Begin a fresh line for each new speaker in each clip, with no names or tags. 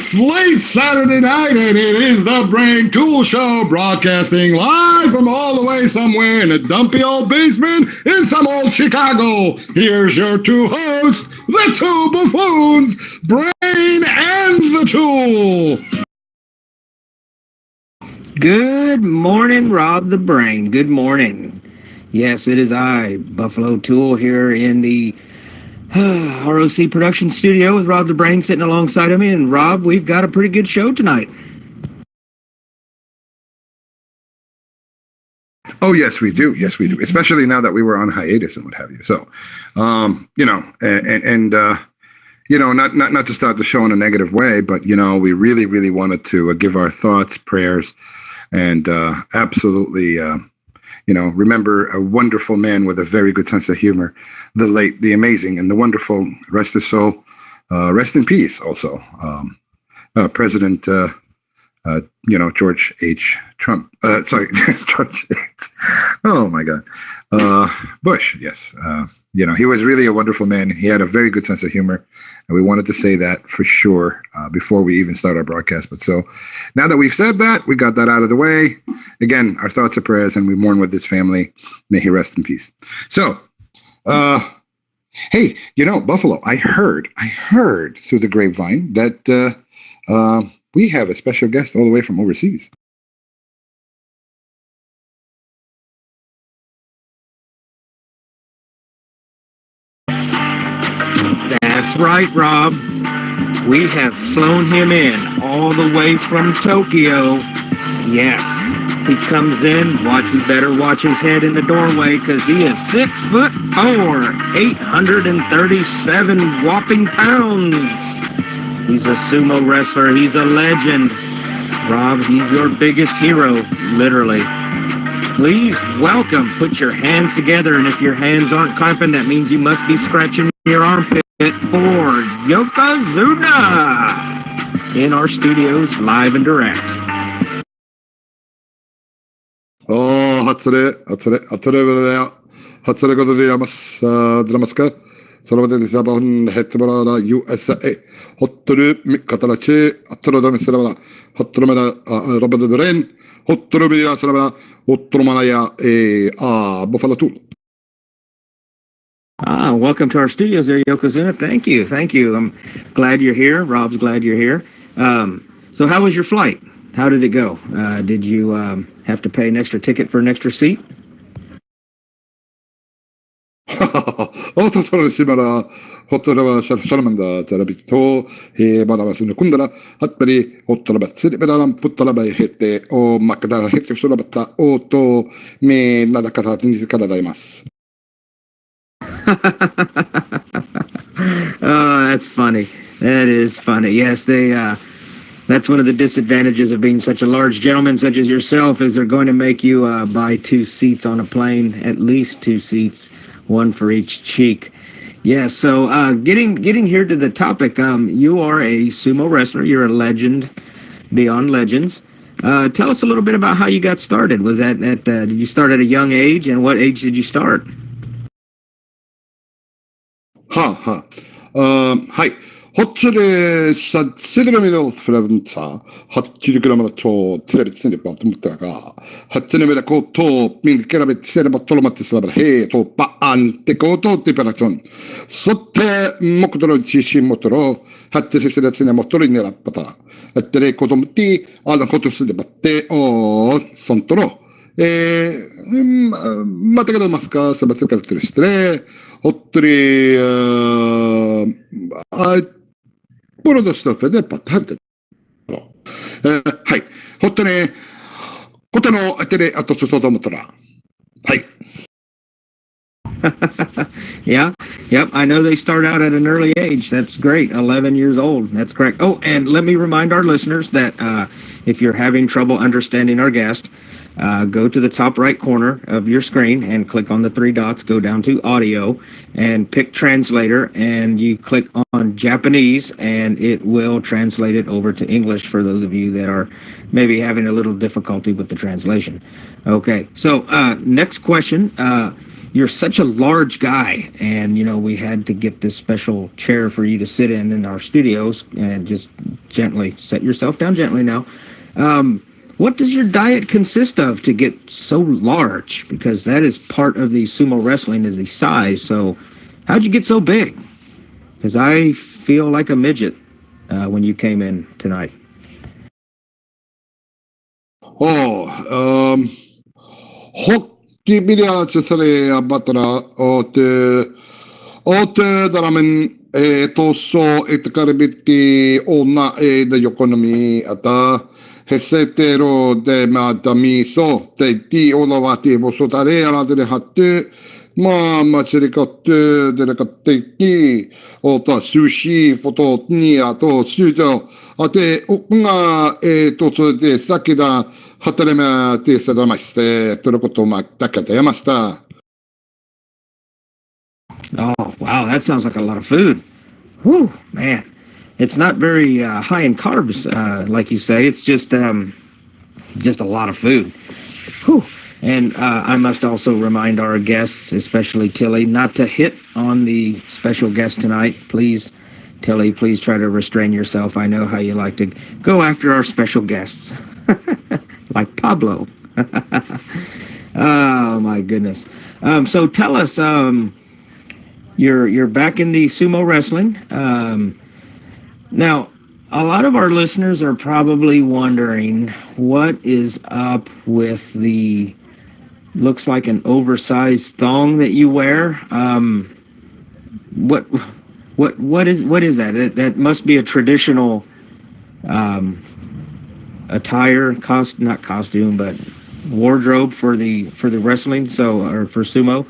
It's late Saturday night, and it is the Brain Tool Show, broadcasting live from all the way somewhere in a dumpy old basement in some old Chicago. Here's your two hosts, the two buffoons, Brain and the Tool.
Good morning, Rob the Brain. Good morning. Yes, it is I, Buffalo Tool, here in the ROC production studio with Rob the Brain sitting alongside of me. And Rob, we've got a pretty good show tonight.
Oh, yes, we do. Yes, we do. Especially now that we were on hiatus and what have you. So, not to start the show in a negative way, but, we really, really wanted to give our thoughts, prayers, and absolutely, remember a wonderful man with a very good sense of humor, the late, the amazing, and the wonderful, rest his soul, rest in peace also, President, George H. Trump, George H. Oh, my God. Bush, yes. He was really a wonderful man. He had a very good sense of humor, and we wanted to say that for sure before we even start our broadcast. But so now that we've said that, we got that out of the way. Again, our thoughts and prayers, and we mourn with his family. May he rest in peace. So, hey, Buffalo, I heard through the grapevine that we have a special guest all the way from overseas.
That's right, Rob. We have flown him in all the way from Tokyo. Yes, he comes in. He better watch his head in the doorway, because he is 6'4", 837 whopping pounds. He's a sumo wrestler. He's a legend. Rob, he's your biggest hero, literally. Please welcome. Put your hands together, and if your hands aren't clapping, that means you must be scratching your armpit for Yokozuna in our studios, live and direct.
Oh, hatsure gozaiyamasu. Dramaska. Salvatore Sabon Hetbara USA. Hoturu Katarache, Atrodam Sarabana, Hotromana Robert Ren, Hotromia Sarabana, Hotromanaya, Buffalo Tool.
Welcome to our studios there, Yokozuna. Thank you. I'm glad you're here. Rob's glad you're here. So how was your flight? How did it go? Did you have to pay an extra ticket for an extra seat?
Simara, Hotorava Salamanda, Terabito, Madame Kundara, Hatberi, Hotorabat, Sidiberam, Putalaba Hete, or Makada Hete Surabata, Oto, Me Nadakata, Kadaimas.
Oh, that's funny. That is funny. Yes, that's one of the disadvantages of being such a large gentleman such as yourself, is they're going to make you buy 2 seats on a plane, at least 2 seats, one for each cheek. Yeah, so getting here to the topic, you are a sumo wrestler. You're a legend beyond legends. Tell us a little bit about how you got started. Was that did you start at a young age, and what age did you start?
Hi. Hotchede Sidramino Freventa, Hotchigrammato, Trebitsinipot Mutaga, Hotchenemeko, Minkerabit Serebatolomatis Labrahe, to Paan, Tekoto, Tiperazon, Sote Mokdorochishi Motoro, Hatchesina Motorin Rapata, at Terekotomti, Alakotus de Bate, or Sontoro. Matagado Masca, Sabatica Tristre, Hotri, Puro stuff, the patate. Hi, Hotane, Hotano, Atere, Atosotomotora. Hi.
Yeah, yep. I know they start out at an early age. That's great. 11 years old. That's correct. Oh, and let me remind our listeners that if you're having trouble understanding our guest, go to the top right corner of your screen and click on the 3 dots, go down to audio and pick translator, and you click on Japanese and it will translate it over to English for those of you that are maybe having a little difficulty with the translation. Okay, so next question. You're such a large guy, and we had to get this special chair for you to sit in our studios, and just gently. Set yourself down gently now. What does your diet consist of to get so large? Because that is part of the sumo wrestling is the size. So how'd you get so big? Because I feel like a midget when you came in tonight.
Hockey biliards sare batara ote daramen toso etkaribiti ona de economy ata hesetero de madamiso te ti olavati bosotare ala de hatte ma matsirikotte de katteki ota sushi foto ni ato sujo ate unga toso de sakida hatarema te sadamaste torokoto maktakata yamasta.
Oh, wow, that sounds like a lot of food. Whew, man. It's not very high in carbs, like you say. It's just a lot of food. Whew. And I must also remind our guests, especially Tilly, not to hit on the special guest tonight. Please, Tilly, please try to restrain yourself. I know how you like to go after our special guests, like Pablo. Oh, my goodness. So tell us, you're back in the sumo wrestling. Now, a lot of our listeners are probably wondering what is up with the looks like an oversized thong that you wear. What is that? That must be a traditional attire, not costume, but wardrobe for the wrestling. So or for sumo.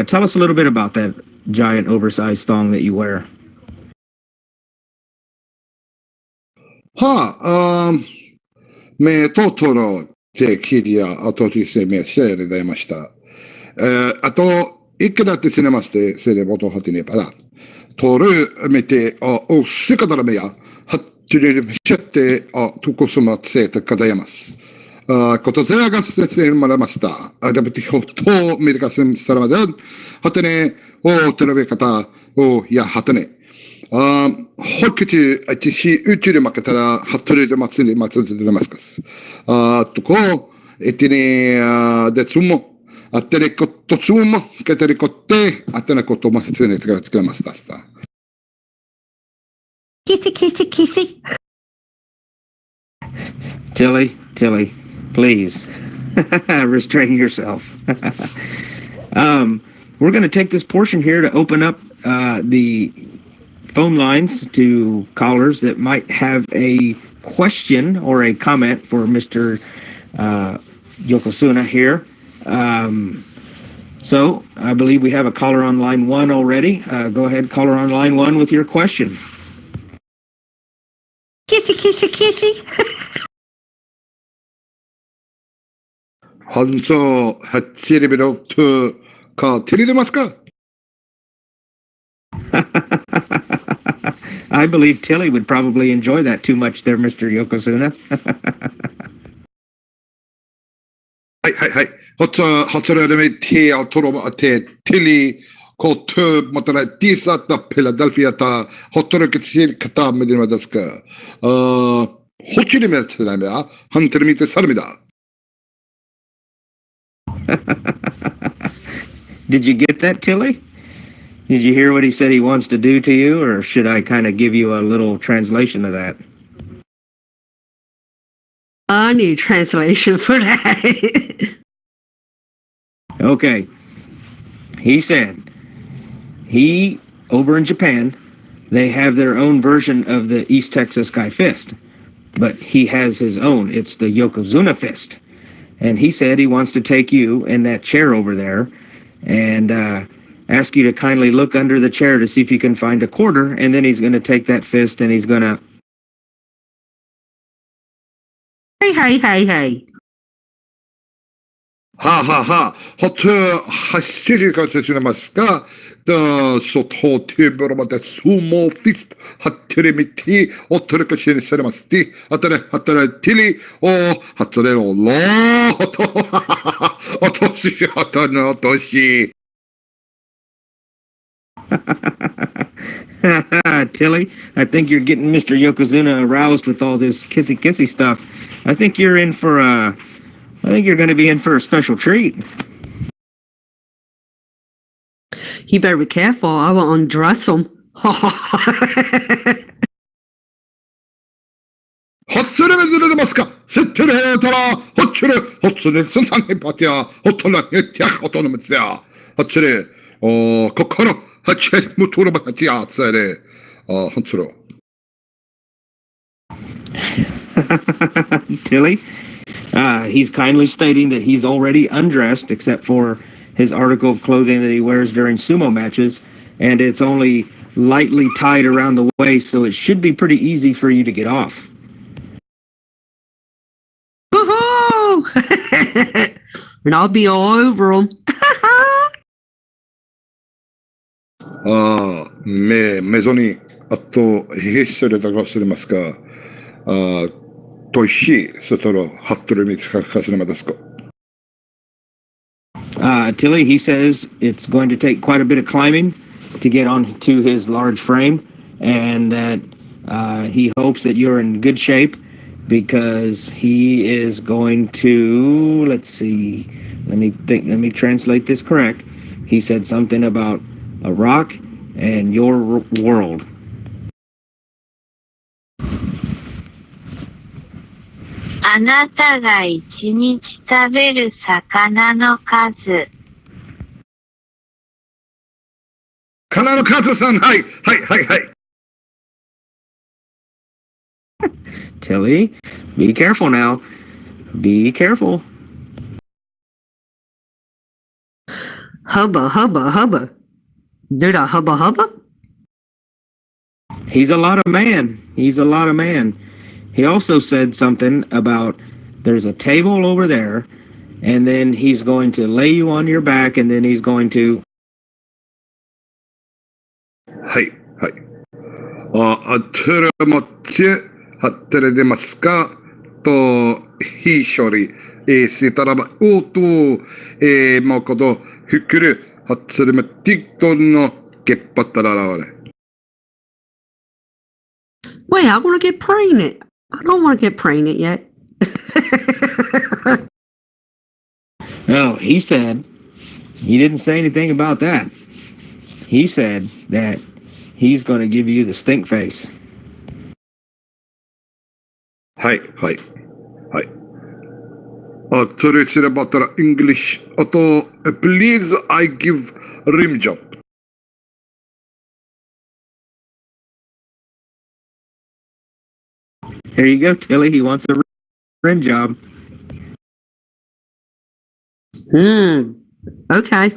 Tell us a little bit about that giant oversized thong that you wear.
Me totoro te kiria atoti se me sere daimashita. Ato ikeda te sinemaste sere boto hatine para. Toru mete o sikadara meya hattire mechette tukosuma tseta kadayamas. Kotoze agas se maramasta. Adapti hoto medikasen saramadan hatane o telebekata o ya hatane. Hokkiti atishi utire makatara hatore de matsuri de damaskas. Tuko etine de sumo attere kotto sumo ketere kotte atene kotto matsune tskalamastasta.
Kissy.
Tilly, please restrain yourself. We're going to take this portion here to open up the phone lines to callers that might have a question or a comment for Mr. Yokozuna here. So I believe we have a caller on line 1 already. Go ahead, caller on line 1 with your question.
Kissy.
Hanso hatsiribiro to ka terimasu ka?
I believe Tilly would probably enjoy that too much there, Mr. Yokozuna.
Hi. Hotsara de me te autoro te Tilly ko to matara tisa ta Philadelphia ta hotoro kitsil kata medina daska. Hochiri me tsamea hantermite sarmida.
Did you get that, Tilly? Did you hear what he said he wants to do to you, or should I kind of give you a little translation of that?
I need translation for that.
Okay. He said over in Japan, they have their own version of the East Texas Guy Fist, but he has his own. It's the Yokozuna Fist. And he said he wants to take you in that chair over there and ask you to kindly look under the chair to see if you can find a quarter, and then he's going to take that fist and he's going to...
Hey.
Ha. Hotte hasiri ka tsunemasu ka? The soto tiburomata sumo fist hattere miti ottere ka shinemasti hattere tili o hattere no lo otoshi hatano otoshi.
Tilly, I think you're getting Mr. Yokozuna aroused with all this kissy kissy stuff. I think you're in for a. I think you're going to be in for a special treat.
You better be careful. I will undress him.
ホッスレベズルでますかセッテルヘータラホッチュレホッスレスンサンヘパティアホットラヘティアホトノムツヤホッチュレおココロハチェムトロバハチアツエレホッチュレ
Tilly, he's kindly stating that he's already undressed except for his article of clothing that he wears during sumo matches, and it's only lightly tied around the waist, so it should be pretty easy for you to get off.
Woohoo! And I'll be all over him.
メゾにあとヘッシュレだかすれますかとしそとろハットルミツカカスレマダスコ
Tilly, he says it's going to take quite a bit of climbing to get onto his large frame, and that he hopes that you're in good shape because he is going to, let's see, let me translate this correct. He said something about a rock and your world.
あなたが一日食べる魚の数。
カナのカズさんはいはいはいはい
Tilly, be careful now. Be careful.
Hubba, hubba, hubba. Did I hubba, hubba?
He's a lot of man. He's a lot of man. He also said something about there's a table over there, and then he's going to lay you on your back, and then he's going to...
はいはいあテレマチェハテレデマスカとヒショリシタラバオトマコドフクルハテレマティクトのゲッパタララワレ
Wait, I want to get pregnant. I don't want to get pregnant yet.
No, he said, he didn't say anything about that. He said that he's going to give you the stink face.
はいはいはいあトレシレバタラ English あと Please I give rim job
Here you go, Tilly. He wants a rim job.
Okay.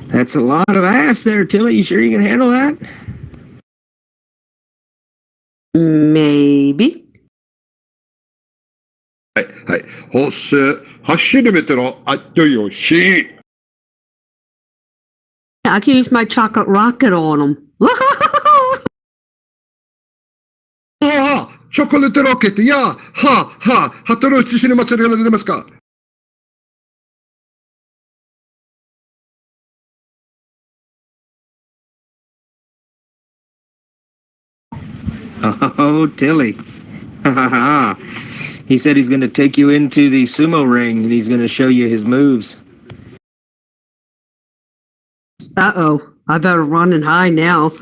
That's a lot of ass there, Tilly. You sure you can handle that?
Maybe.
はいはいほっせ走りめてろあっとよし
I can use my chocolate rocket on him.
ああチョコレートロケットやははハトロイチシネマツリが出ますか
Oh, Tilly. He said he's going to take you into the sumo ring and he's going to show you his moves.
Uh-oh. I better run and hide now.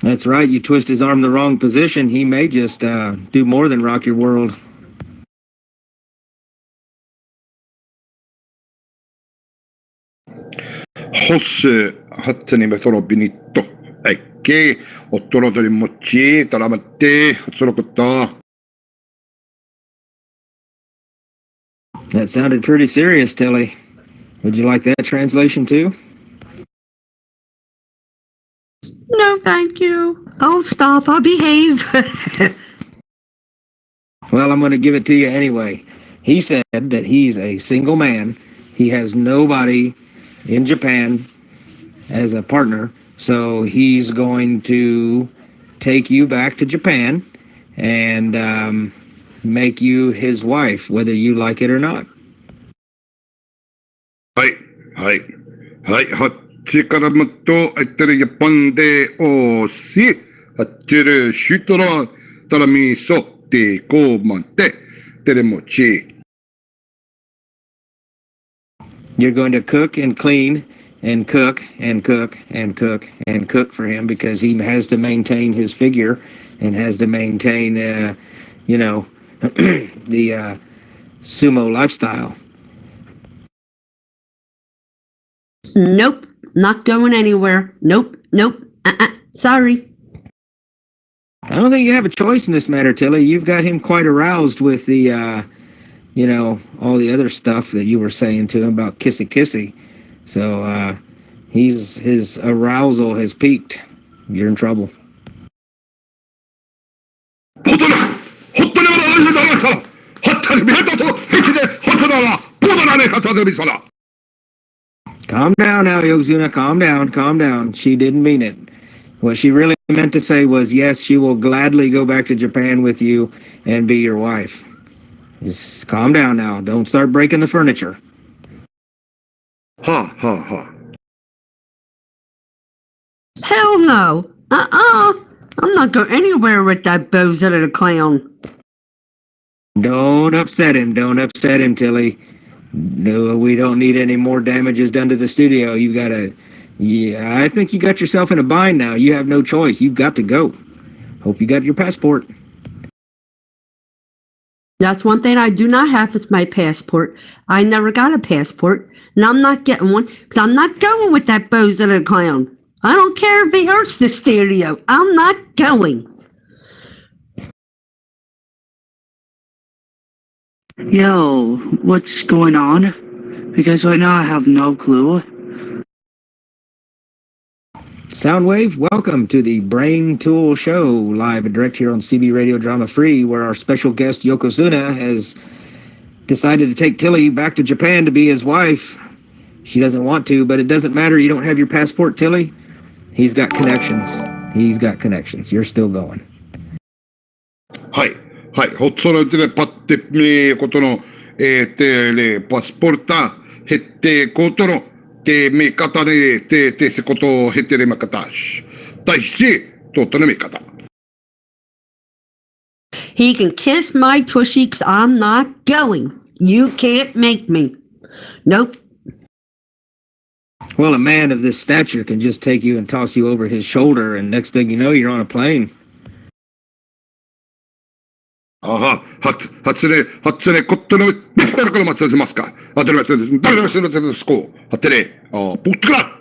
That's right. You twist his arm the wrong position, he may just do more than rock your world.
José hatteni metoro binitto. Ecce, ottoro delle mocci, talamate, hatsolokotta.
That sounded pretty serious, Tilly. Would you like that translation too?
No, thank you. Oh, stop. I'll behave.
Well, I'm going to give it to you anyway. He said that he's a single man. He has nobody in Japan as a partner. So he's going to take you back to Japan and make you his wife, whether you like it or not.
はいはいはいはっちからもっとあったら日本でおしあっちるしとらたらみそってこうまっててれもち
You're going to cook and clean and cook and cook and cook and cook for him because he has to maintain his figure and has to maintain, the sumo lifestyle.
Nope, not going anywhere. Nope. Sorry.
I don't think you have a choice in this matter, Tilly. You've got him quite aroused with the, all the other stuff that you were saying to him about kissy. So his arousal has peaked. You're in trouble. Calm down now, Yokozuna. Calm down. She didn't mean it. What she really meant to say was, yes, she will gladly go back to Japan with you and be your wife. Just calm down now. Don't start breaking the furniture.
Ha.
Hell no. I'm not going anywhere with that bozo little clown.
Don't upset him, Tilly. No, we don't need any more damages done to the studio. I think you got yourself in a bind now. You have no choice. You've got to go. Hope you got your passport.
That's one thing I do not have is my passport. I never got a passport, and I'm not getting one because I'm not going with that bozo little clown. I don't care if he hurts the studio. I'm not going.
Yo, what's going on? Because right now I have no clue.
Soundwave, welcome to the Brain Tool Show, live and direct here on CB Radio Drama Free, where our special guest Yokozuna has decided to take Tilly back to Japan to be his wife. She doesn't want to, but it doesn't matter. You don't have your passport, Tilly. He's got connections. You're still going.
はい、ほっそらでパッてみことの、てパスポルタ、へってことの、てみ方で、てせことをへってれまかたし、大し、ととのみ方。
He can kiss my tushy because I'm not going. You can't make me. Nope.
Well, a man of this stature can just take you and toss you over his shoulder, and next thing you know, you're on a plane.
はつね、こっとの、誰から待ち合わせますか当たり前です。誰がするんですかはてね、僕から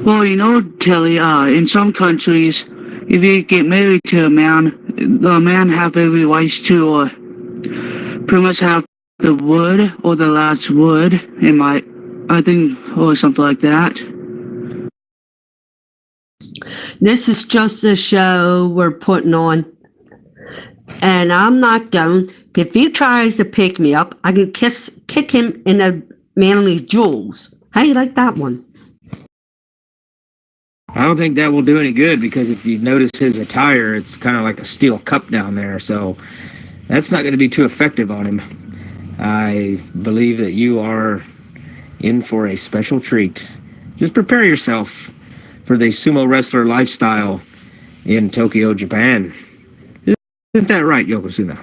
Well, Telly, in some countries, if you get married to a man, the man have every right to pretty much have the word or the last word I think, or something like that.
This is just a show we're putting on. And I'm not going. If he tries to pick me up, I can kick him in the manly jewels. How you like that one?
I don't think that will do any good because if you notice his attire, it's kind of like a steel cup down there. So that's not going to be too effective on him. I believe that you are in for a special treat. Just prepare yourself for the sumo wrestler lifestyle in Tokyo, Japan. Isn't that right, Yokozuna?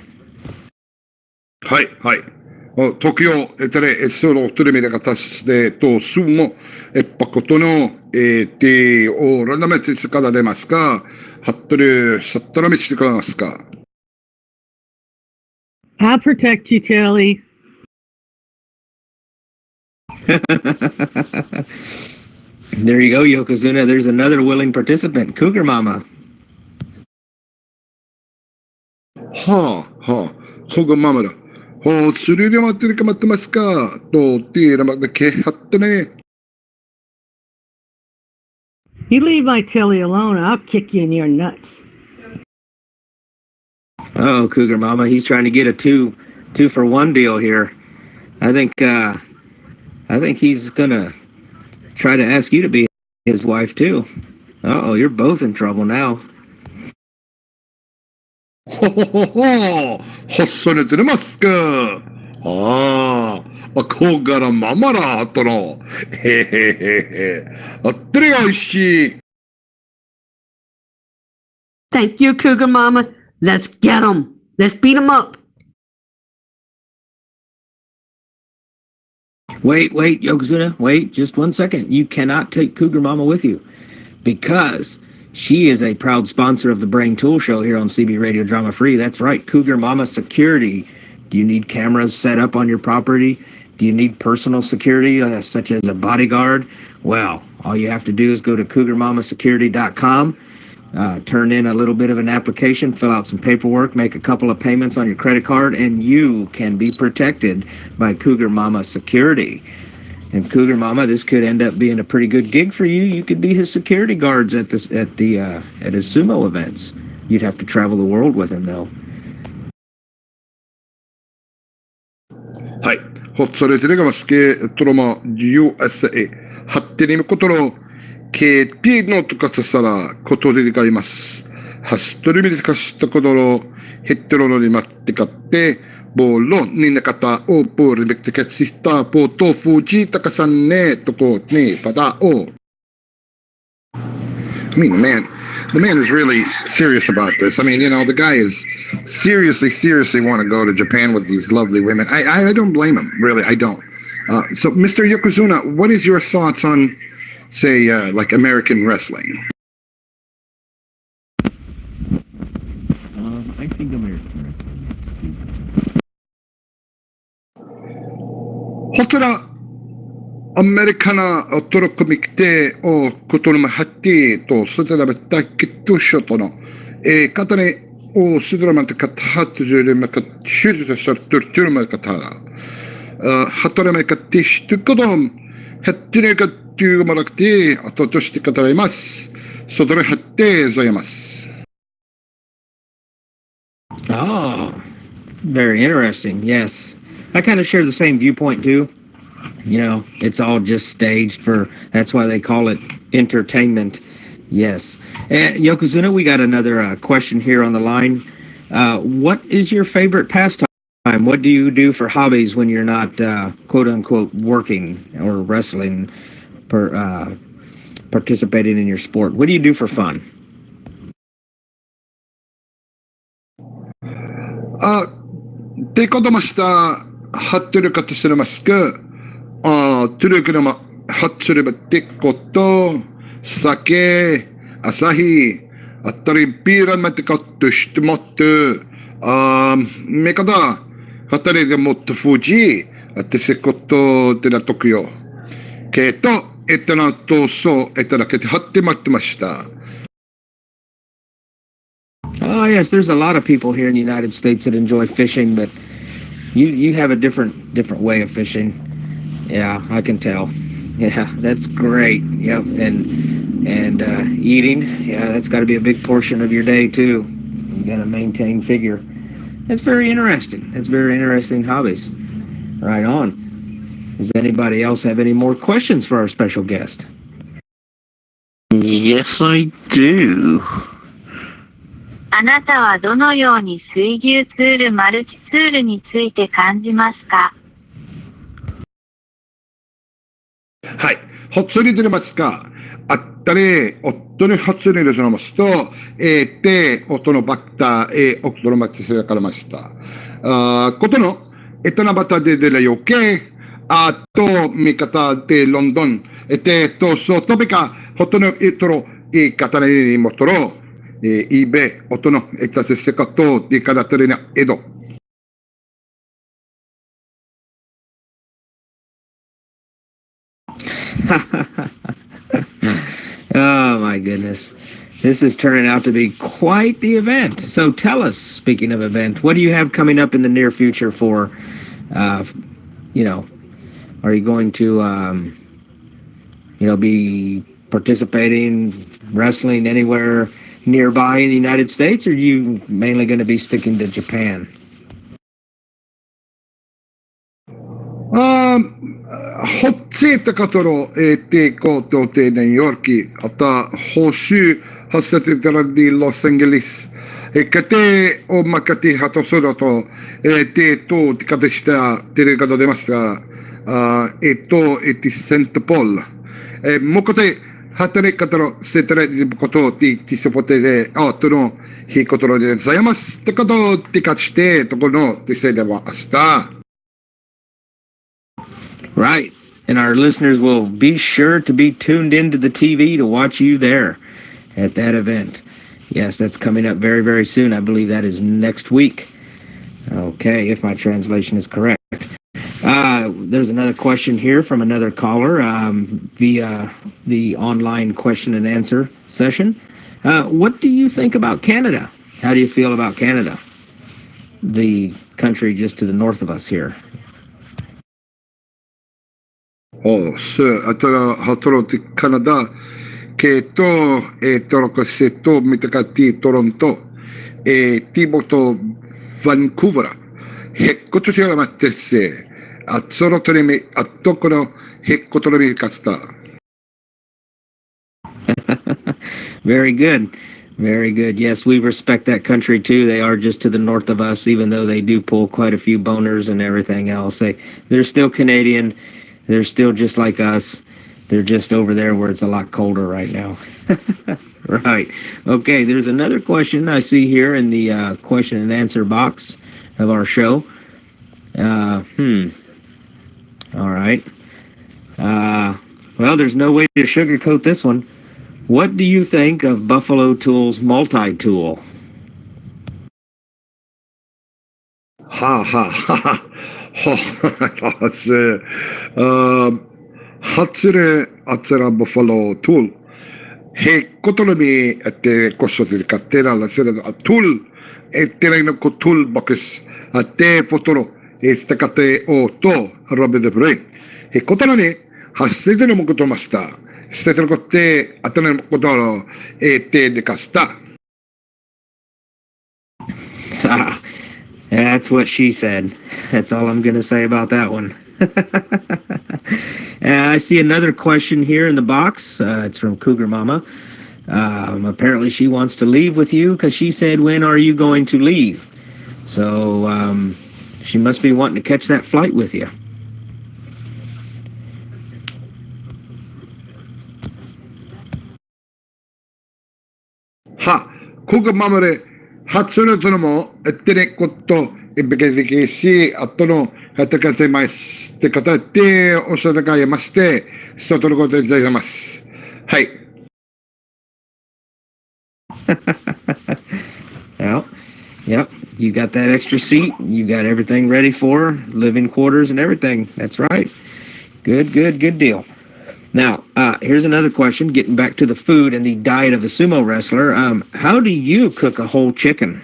はい。東京、その、トレミでかたしてと、すも、ぱことの、おらなめつつから出ますか、はっとる、さったらめつつからますか。
I'll protect you, Tilly.
There you go, Yokozuna. There's another willing participant, Cougar Mama.
はあ、ほがままだ。それで待ってるか待ってますかと、っていうのまたけはってね。
You leave my Tilly alone, and I'll kick you in your nuts.
Oh, Cougar Mama, he's trying to get a two for one deal here. I think he's gonna try to ask you to be his wife too. Uh-oh, you're both in trouble now.
ほっそれてますか。Kogara Mamara Tono. Trigoshi.
Thank you, Cougar Mama. Let's get them. Let's beat them up.
Wait, Yokozuna, wait just 1 second. You cannot take Cougar Mama with you because she is a proud sponsor of the Brain Tool Show here on CB Radio Drama Free. That's right, Cougar Mama Security. Do you need cameras set up on your property? Do you need personal security, such as a bodyguard? Well, all you have to do is go to cougarmamasecurity.com, turn in a little bit of an application, fill out some paperwork, make a couple of payments on your credit card, and you can be protected by Cougar Mama Security. And Cougar Mama, this could end up being a pretty good gig for you. You could be his security guards at his sumo events. You'd have to travel the world with him, though.
はい。ほっそれてれがますけ、トロマ USA。はってにむことの、けてのとかささら、ことでかいます。はすとりみでかしたことの、ヘッテロのにまってかって、ボロになかたおぽりべきてかししたぽとふじたかさんね、とこね、パタオ。
I mean, the man is really serious about this. I mean, the guy is seriously want to go to Japan with these lovely women. I don't blame him, really, I don't. So, Mr. Yokozuna, what is your thoughts on, say, like American wrestling?
I think American wrestling is stupid.
ほつら、アメリカなトロコミクテをことのまはってと、そちらべたきとしょとの、方に、おすらまてかたはとじゅうれまか、しゅうとしたとるとるまかたら、はたらまかてしとことん、はってねかというまらくて、あととしてかたらいます。そどれはってざいます。
Oh, very interesting. Yes. I kind of share the same viewpoint too. It's all just staged that's why they call it entertainment. Yes. And Yokozuna, we got another question here on the line. What is your favorite pastime? What do you do for hobbies when you're not, quote unquote, working or wrestling, participating in your sport? What do you do for fun?
てことました、はってるかとするますか、トゥルクのま、はってるばてこと、酒、朝日、あったりビーラまてかとしてもって、めかだ、はったりでもっとふじ、あってせことでらとくよ。けと、なとそう、だけではってまってました。
Oh, yes, there's a lot of people here in the United States that enjoy fishing, but you have a different way of fishing. Yeah, I can tell. Yeah, that's great. Yep, and eating, yeah, that's got to be a big portion of your day too. You got to maintain figure. That's very interesting. That's very interesting hobbies. Right on. Does anybody else have any more questions for our special guest?
Yes, I do.
あなたはどのように水牛ツールマルチツールについて感じますか？
はい。ほっつり出れますか？あったり、夫にほっつりでしますと、夫のバクター、夫のマチセラからました。ことの、なばたで出らよけ、あと、味方でロンドン、そうとべか、ほとの、方にもとろ、イベ、音の、せせかと、でからたれな、江戸。
Oh, my goodness. This is turning out to be quite the event. So tell us, speaking of event, what do you have coming up in the near future for, are you going to, be participating, wrestling anywhere nearby in the United States, or are you mainly going to be sticking to Japan?
ほっついたかとろ、こうとてニューヨーク、あた、報酬、はせてたらでロサンゼルス、かて、おまかてはとすると、って形したテレカと出ますが、セントポール。もうこて、働き方のセトレディことティソポテで、との、ひことろで、ざやますってことってかして、とこの、てせでは明日。
Right. And our listeners will be sure to be tuned into the TV to watch you there at that event. Yes, that's coming up very, very soon. I believe that is next week. Okay, if my translation is correct. There's another question here from another caller via the online question and answer session. What do you think about Canada? How do you feel about Canada? The country just to the north of us here.
Oh, sir, atara hatoro ti Canada ke to toroko se to mitakati Toronto tiboto Vancouver he koto sia matte se atsoro toremi atokoro he kotoremi kasta.
Very good. Very good. Yes, we respect that country too. They are just to the north of us, even though they do pull quite a few boners and everything else. They're still Canadian. They're still just like us. They're just over there where it's a lot colder right now. Right. Okay, there's another question I see here in the question and answer box of our show. All right. Well, there's no way to sugarcoat this one. What do you think of Buffalo Tool's multi-tool?
Ha ha ha. Hatsure atsara Buffalo Tool. He kotonomi ate kosotil katera la sera a tool eterno kotul box ate fotoro estakate o to robe de brain. He kotonomi hasete no mokoto masta. Stetero kote atana mokotoro ete de casta.
That's what she said. That's all I'm going to say about that one. I see another question here in the box. It's from Cougar Mama. Apparently she wants to leave with you because she said, when are you going to leave? So she must be wanting to catch that flight with you.
Ha, Cougar Mama de Hatsune Tonomo, Etene Koto, Ebekesi, Atono, Hatakate Mais, Tekatate, Osataka Yamaste, Sotoro Zayamas. Hey.
Well, yep, you got that extra seat. You got everything ready for her, living quarters and everything. That's right. Good deal. Now, here's another question, getting back to the food and the diet of a sumo wrestler. How do you cook a whole chicken?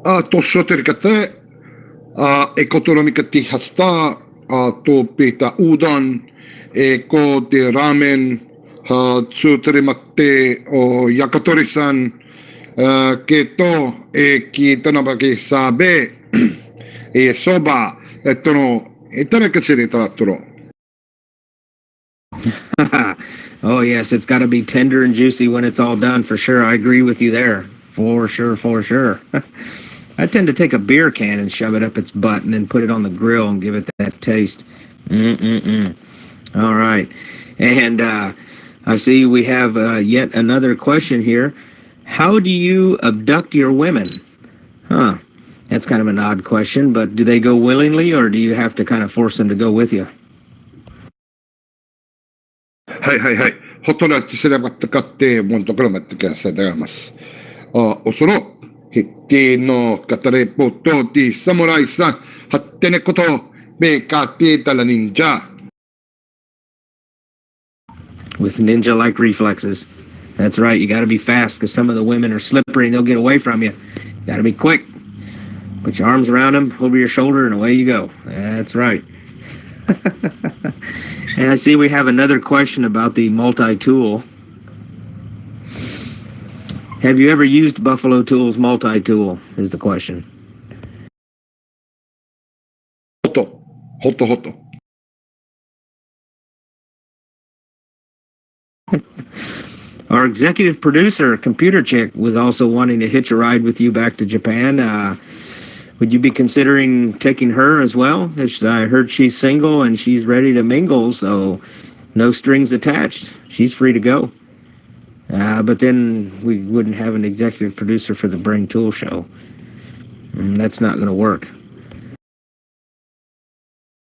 To soterikate, ekotoromikati hasta, to pita udon, ko de ramen, tsuterimate o yakatori-san, keto, ki tanabaki sabe, soba, etono,
Oh, yes, it's got to be tender and juicy when it's all done, for sure. I agree with you there. For sure. I tend to take a beer can and shove it up its butt and then put it on the grill and give it that taste. All right. And I see we have yet another question here. How do you abduct your women? Huh. That's kind of an odd question, but do they go willingly or do you have to kind of force them to go with you?
Hey. Hotona tiserabatakate montocromatica sadamas. Osoro, hitti no katare poto di samurai sa hattene koto be katita la ninja.
With ninja-like reflexes. That's right, you got to be fast because some of the women are slippery and they'll get away from you. You got to be quick. Put your arms around them, over your shoulder, and away you go. That's right. And I see we have another question about the multi-tool. Have you ever used Buffalo Tool's multi-tool, is the question.
Hoto.
Our executive producer, Computer Chick, was also wanting to hitch a ride with you back to Japan. Would you be considering taking her as well? I heard she's single and she's ready to mingle, so no strings attached. She's free to go. But then we wouldn't have an executive producer for the Brain Tool show. That's not going to work.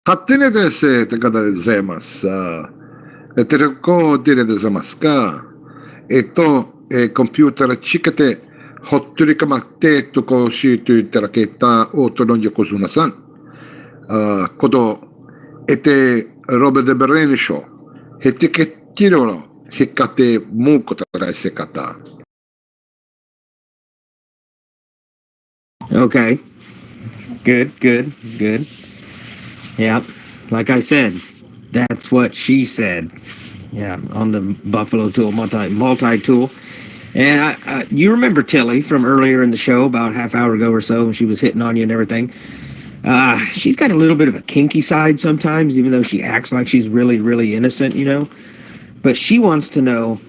勝手にですって方でございます。テレコディレでございますか。コンピューターチケテ、ほっとりかまって、とこしといただけたオートロンジョコズナさん。こと、ロベデベレニショ、ヘテケティロの、ヘカテ、ムーコタライセカタ。
Okay. Good. Yeah, like I said, that's what she said. Yeah, on the Buffalo Tool multi-tool. And you remember Tilly from earlier in the show, about half hour ago or so, when she was hitting on you and everything. She's got a little bit of a kinky side sometimes, even though she acts like she's really, really innocent, you know. But she wants to know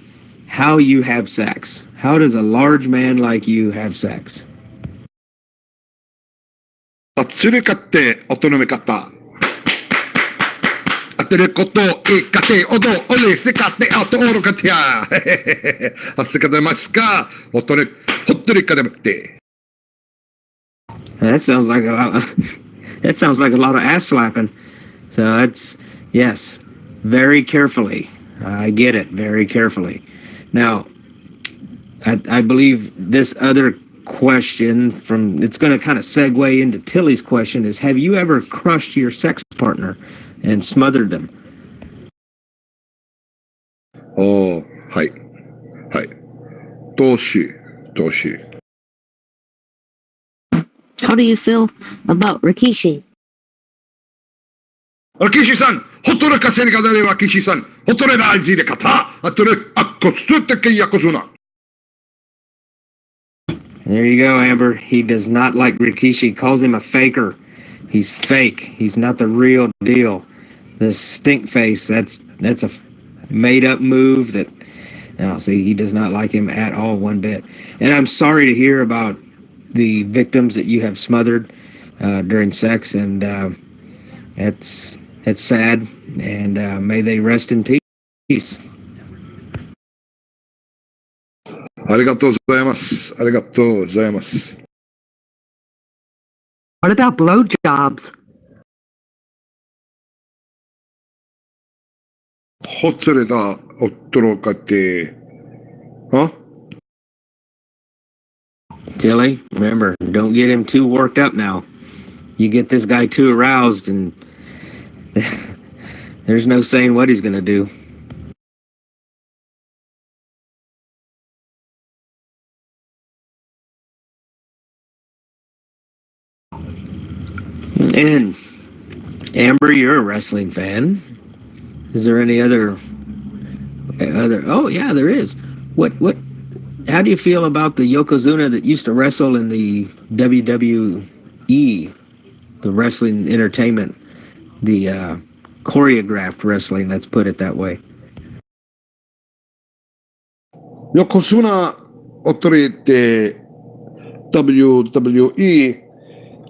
how you have sex. How does a large man like you have sex?
つれかって、おとのめかった。あてること、かて、おど、おれ、せかって、あとおろかてや。あせかでますか、おとれ、ほっとりかでもって。
That sounds like a lot of ass slapping. So that's, yes, very carefully. I get it, very carefully. Now, I believe this other question it's going to kind of segue into Tilly's question is, have you ever crushed your sex partner and smothered them?
Oh, はい。はい。どうし。
How do you feel about Rikishi?
Rikishiさん、ほとれかせりかだれはRikishiさん、ほとれらあいじれかた、あとれ、あっこつってけやこずな。
There you go, Amber. He does not like Rikishi. He calls him a faker. He's fake. He's not the real deal. The stink face, that's a made-up move that, no, see, he does not like him at all, one bit. And I'm sorry to hear about the victims that you have smothered during sex, and it's sad, and may they rest in peace.
ありがとうございます。ありがとうございます。
What about blowjobs?
ほつれだ、おっとろかて。Huh?
Tilly, remember, don't get him too worked up now. You get this guy too aroused, and there's no saying what he's going to do. And Amber, you're a wrestling fan. Is there any other? Oh yeah, there is. What? How do you feel about the Yokozuna that used to wrestle in the WWE, the wrestling entertainment, the choreographed wrestling? Let's put it that way.
Yokozuna おとれて WWE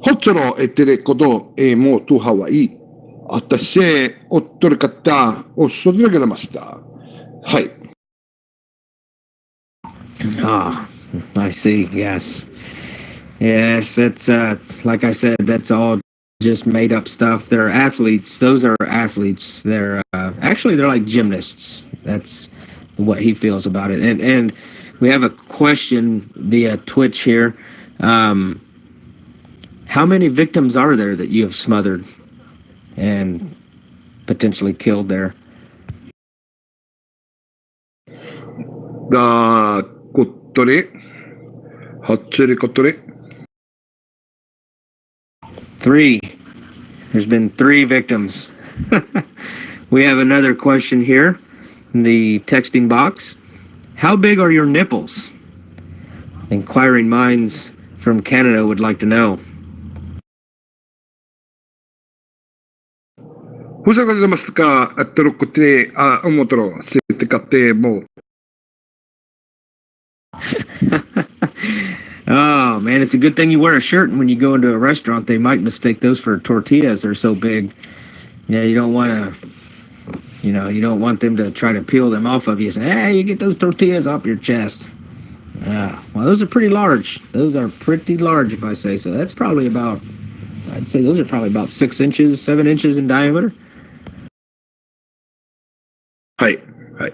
ほっちょろえてれこともうとハワイあたしおっとれかったおそでがましたはい
Ah, I see. Yes, it's like I said, that's all just made up stuff. They're athletes. Those are athletes. They're actually they're like gymnasts. That's what he feels about it. And we have a question via Twitch here. How many victims are there that you have smothered and potentially killed there?
こっとりはっつりこっとり
3. There's been 3 victims. We have another question here in the texting box. How big are your nipples? Inquiring minds from Canada would like to know.
ふさが出ますかあったろこって思ったろせてかってもう
Oh man, it's a good thing you wear a shirt, and when you go into a restaurant, they might mistake those for tortillas. They're so big. Yeah, you don't want to. You don't want them to try to peel them off of you. Say, hey, you get those tortillas off your chest. Well, those are pretty large. Those are pretty large, if I say so. That's probably about. I'd say those are probably about 6 inches, 7 inches in diameter.
はい。はい。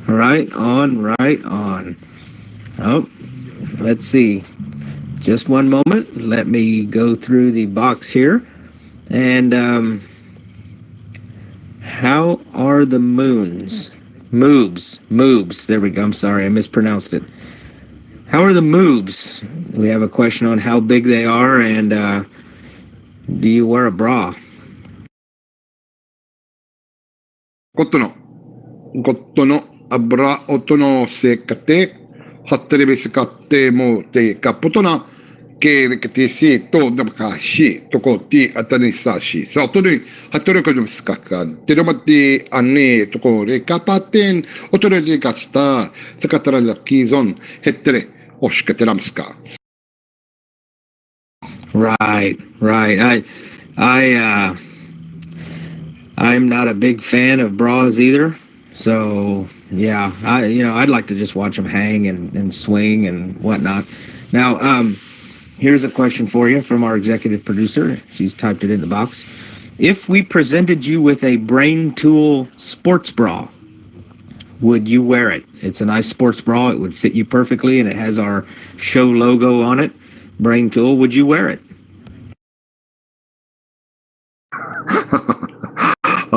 Right on, right on. Oh, let's see. Just one moment. Let me go through the box here. And how are the moons? Moobs. There we go. I'm sorry, I mispronounced it. How are the moobs? We have a question on how big they are, and do you wear a bra?
ゴッドの油音のせかて、はってれびせかってもてかぽとな、けれけてしとだかし、とこてあたりさし、さとり、はとれかどすかか、てろまてあねとこれかぱてん、おとれでかした、さかたらだきぞん、へってれ、おしかてらむすか。
Right. I'm not a big fan of bras either. So yeah, I'd like to just watch them hang and swing and whatnot. Now, here's a question for you from our executive producer. She's typed it in the box. If we presented you with a Brain Tool sports bra, would you wear it? It's a nice sports bra. It would fit you perfectly, and it has our show logo on it. Brain Tool. Would you wear it?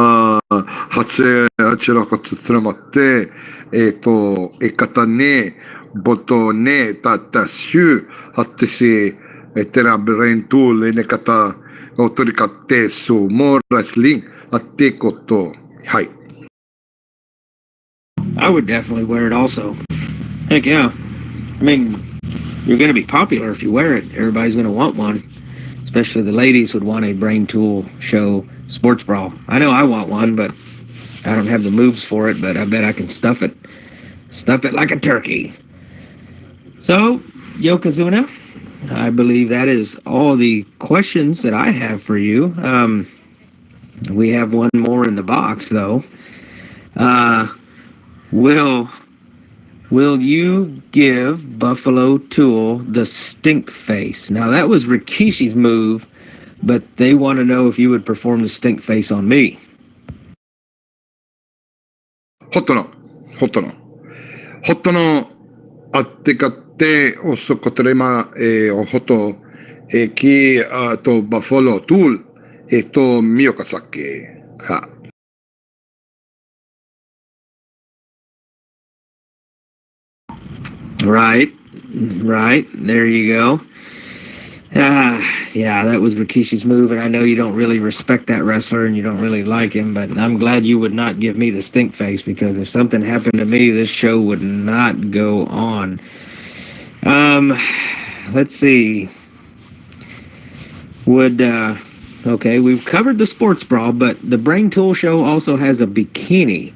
あちらこつらまって、方ね、ボトね、たしゅ、はってし、てらブレントゥールねかた、おとりかって、そうもレスリング、あってこと、はい。
I would definitely wear it also. Heck yeah. I mean, you're going to be popular if you wear it. Everybody's going to want one. Especially the ladies would want a Brain Tool show sports bra. I know I want one, but I don't have the moves for it, but I bet I can stuff it like a turkey. So, Yokozuna, I believe that is all the questions that I have for you. We have one more in the box, though. Will you give Buffalo Tool the stink face? Now, that was Rikishi's move, but they want to know if you would perform the stink face on me.
ホットの、あってかって、おそこてれま、おほと、き、あと、バファロートゥール、と、みよかさけ、は。
Right. There you go. Yeah, that was Rikishi's move, and I know you don't really respect that wrestler and you don't really like him, but I'm glad you would not give me the stink face, because if something happened to me, this show would not go on. Let's see. Okay, we've covered the sports bra, but the Brain Tool show also has a bikini.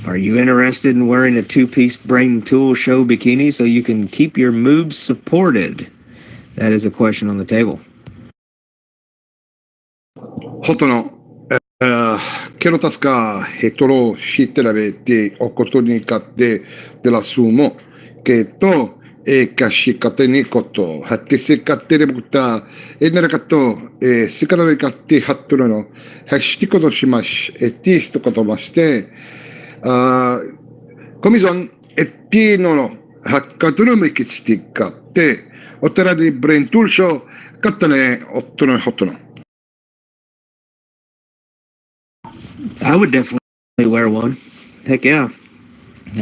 Are you interested in wearing a 2-piece Brain Tool show bikini so you can keep your moves supported? That is a question on the table.
ホットの、ケロタスカ、ヘトロ、シテラベテ、おことにかって、でらすも、けと、かしかてにこと、はってせかってれぶた、ならかと、せからべかってはっとるの、はしティことしまし、ティースとことまして、コミゾン、ティーノの、はっかとるめきちてかって、おたらにブレイントゥールショー、かったね、おっとのほっとの。
I would definitely wear one. Heck yeah.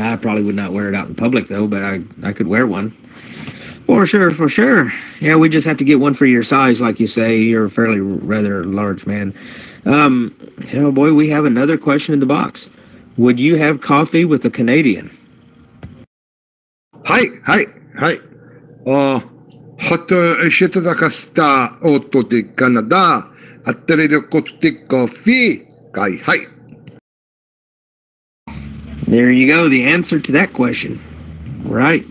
I probably would not wear it out in public, though, but I could wear one. For sure. Yeah, we just have to get one for your size, like you say. You're a fairly rather large man. Oh boy, we have another question in the box. Would you have coffee with a Canadian?
はい。はと、シェトダカスター、オートでカナダ、あったれることでコーヒー、はい。
There you go, the answer to that question. Right.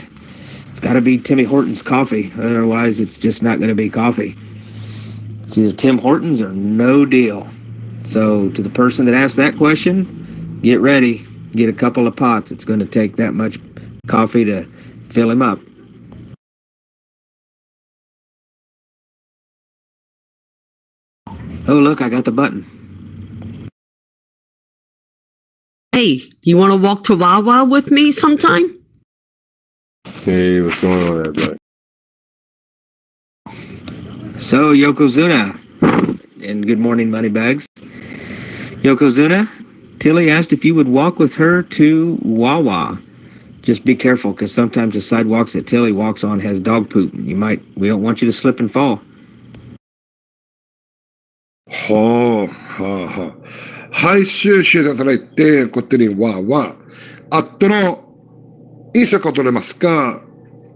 It's got to be Timmy Hortons coffee. Otherwise, it's just not going to be coffee. It's either Tim Hortons or no deal. So to the person that asked that question, get ready. Get a couple of pots. It's going to take that much coffee to fill him up. Oh, look, I got the button.
Hey, do you want to walk to Wawa with me sometime?
Hey, what's going on there, buddy?
So, Yokozuna, and good morning, Moneybags. Yokozuna, Tilly asked if you would walk with her to Wawa. Just be careful, because sometimes the sidewalks that Tilly walks on has dog poop. We don't want you to slip and fall.
はあ、はあ、はあ。配収集で働いて、こっちには、あとの、いいことれますか、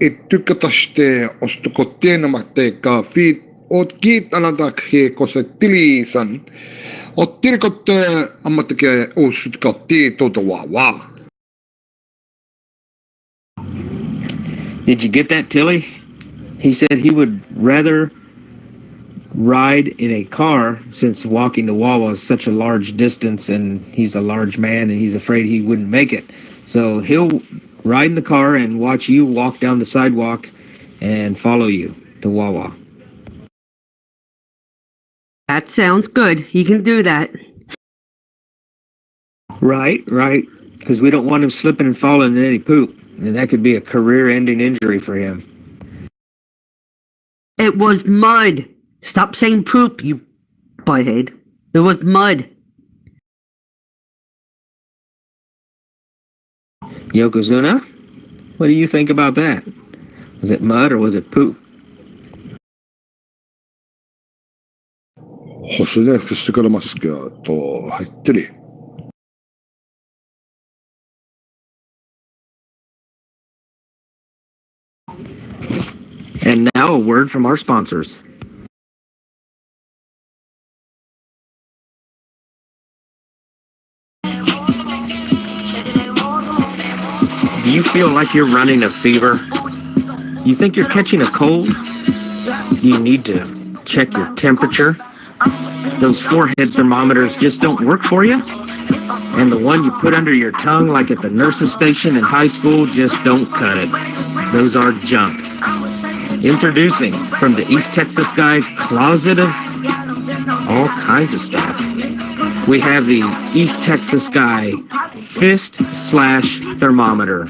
itu kataste ostokotte namateka fit otkit anadakhe kosetilisan ottirikotte ammatike osutkotti totowawa.
Did you get that, Tilly? He said he would rather ride in a car since walking to Wawa is such a large distance and he's a large man and he's afraid he wouldn't make it. So he'll ride in the car and watch you walk down the sidewalk and follow you to Wawa.
That sounds good. He can do that.
Right. Because we don't want him slipping and falling in any poop. And that could be a career-ending injury for him.
It was mud. Stop saying poop, you butthead. It was mud.
Yokozuna, what do you think about that? Was it mud or was it poop?
星ね、してくれますけど、入ってる。
And now a word from our sponsors. Do you feel like you're running a fever? You think you're catching a cold? You need to check your temperature. Those forehead thermometers just don't work for you? And the one you put under your tongue like at the nurse's station in high school just don't cut it. Those are junk. Introducing from the East Texas Guy closet of all kinds of stuff. We have the East Texas Guy fist/thermometer.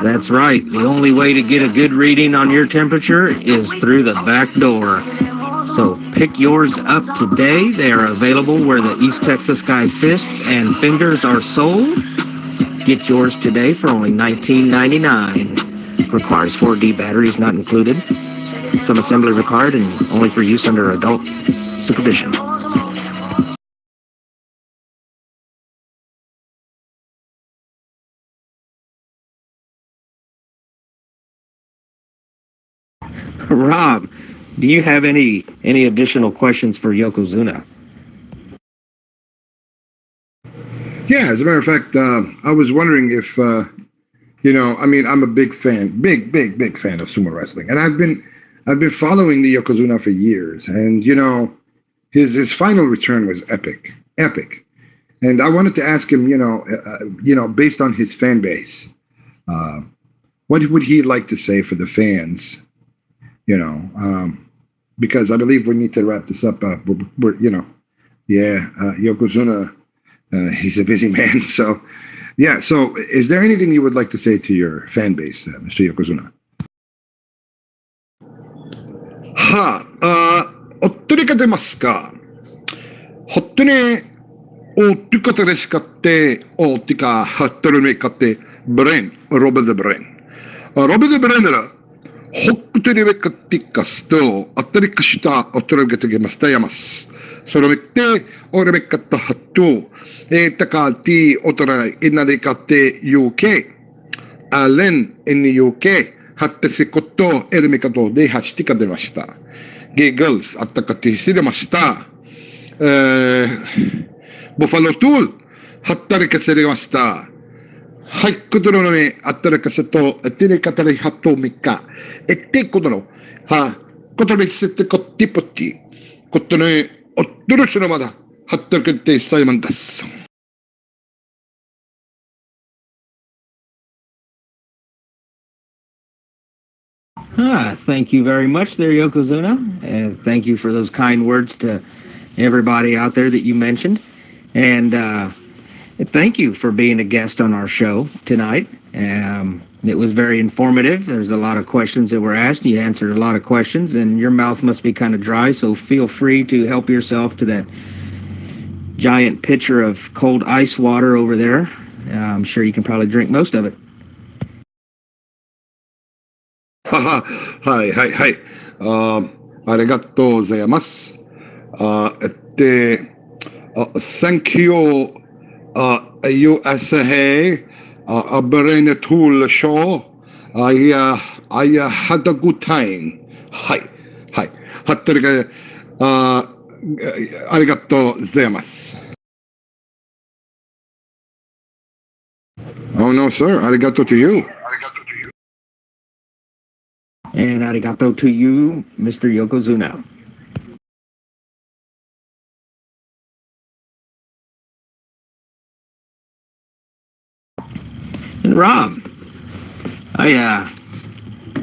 That's right. The only way to get a good reading on your temperature is through the back door. So pick yours up today. They are available where the East Texas Guy fists and fingers are sold. Get yours today for only $19.99. Requires 4D batteries not included. Some assembly required and only for use under adult supervision. Rob, do you have any additional questions for Yokozuna?
Yeah, as a matter of fact, I was wondering if, I'm a big fan of sumo wrestling, and I've been following the Yokozuna for years, and his final return was epic, and I wanted to ask him, based on his fan base, what would he like to say for the fans? Because I believe we need to wrap this up. Yokozuna, he's a busy man. So is there anything you would like to say to your fan base, Mr. Yokozuna? おっとりか出ますか。ほっとね、おっとかたれしかって、おっとか、はっとるめかって、ブレン、ロベでブレン。ロベでブレンなら、ほっとりめかってかすと、あったりかした、おっとりかてげますたやます。それめって、おれめかったはっと、たかて、おとらい、いなりかて、UK。アレン、in UK。はってせこと、エルメカとではしてか出ました。ゲーグルス、あったかてし出ました。ボファロトゥール、はったりかせれました。はい、ことのね、あったらかせと、てれかたれはとみか、てことの、は、ことれせてこってぽって、ことね、おっとろしのまだ、はったらけてさいまんです。
Thank you very much there, Yokozuna, and thank you for those kind words to everybody out there that you mentioned. And thank you for being a guest on our show tonight. It was very informative. There's a lot of questions that were asked. You answered a lot of questions, and your mouth must be kind of dry, so feel free to help yourself to that giant pitcher of cold ice water over there. I'm sure you can probably drink most of it.
はいはいはい。ありがとうございます。Thank you, USA, Brain Tool Show. I had a good time. はいはい。はったりが、ありがとうございます。Oh no, sir. ありがとう to you.
And arigato to you, Mr. Yokozuna. And Rob, I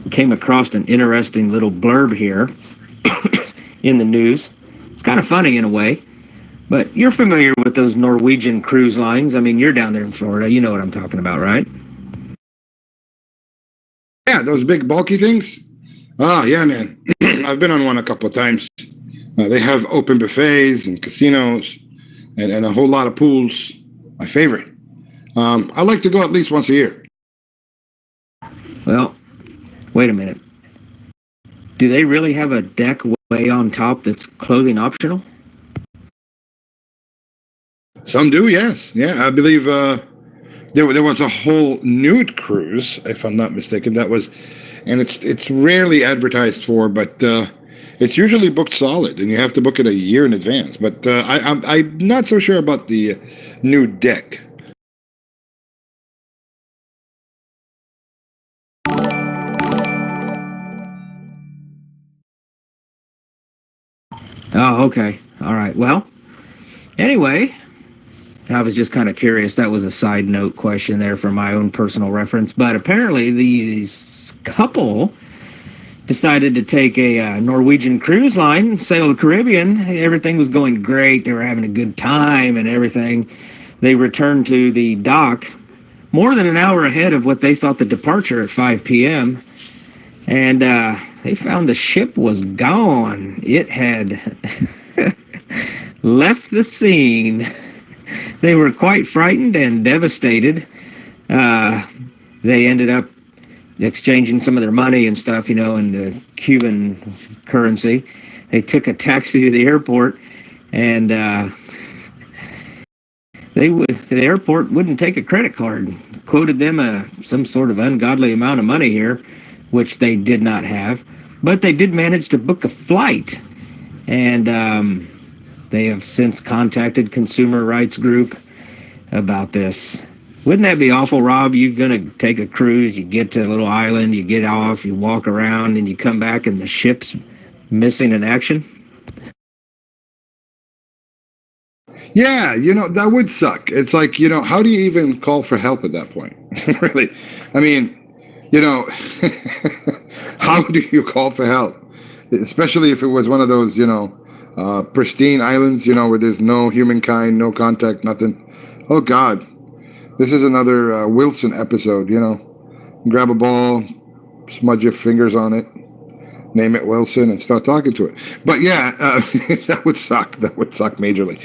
came across an interesting little blurb here in the news. It's kind of funny in a way, but you're familiar with those Norwegian cruise lines. I mean, you're down there in Florida. You know what I'm talking about, right?
Yeah, those big bulky things. Yeah, man. I've been on one a couple of times. They have open buffets and casinos and a whole lot of pools. My favorite. I like to go at least once a year.
Well, wait a minute. Do they really have a deck way on top that's clothing optional?
Some do, yes. Yeah, I believe there was a whole nude cruise, if I'm not mistaken. That was, and it's rarely advertised for, but it's usually booked solid, and you have to book it a year in advance. But I'm not so sure about the nude deck.
Oh, okay. All right. Well, anyway, I was just kind of curious. That was a side note question there for my own personal reference. But apparently these couple decided to take a Norwegian cruise line, sail the Caribbean. Everything was going great. They were having a good time and everything. They returned to the dock more than an hour ahead of what they thought the departure at 5 p.m. And they found the ship was gone. It had left the scene. They were quite frightened and devastated. They ended up exchanging some of their money and stuff, in the Cuban currency. They took a taxi to the airport, and the airport wouldn't take a credit card. Quoted them some sort of ungodly amount of money here, which they did not have. But they did manage to book a flight, and they have since contacted Consumer Rights Group about this. Wouldn't that be awful, Rob? You're going to take a cruise, you get to a little island, you get off, you walk around, and you come back and the ship's missing in action?
Yeah, that would suck. It's like, how do you even call for help at that point? Really? I mean, how do you call for help? Especially if it was one of those, pristine islands, where there's no humankind, no contact, nothing. Oh, God. This is another Wilson episode, Grab a ball, smudge your fingers on it, name it Wilson, and start talking to it. But yeah, that would suck. That would suck majorly.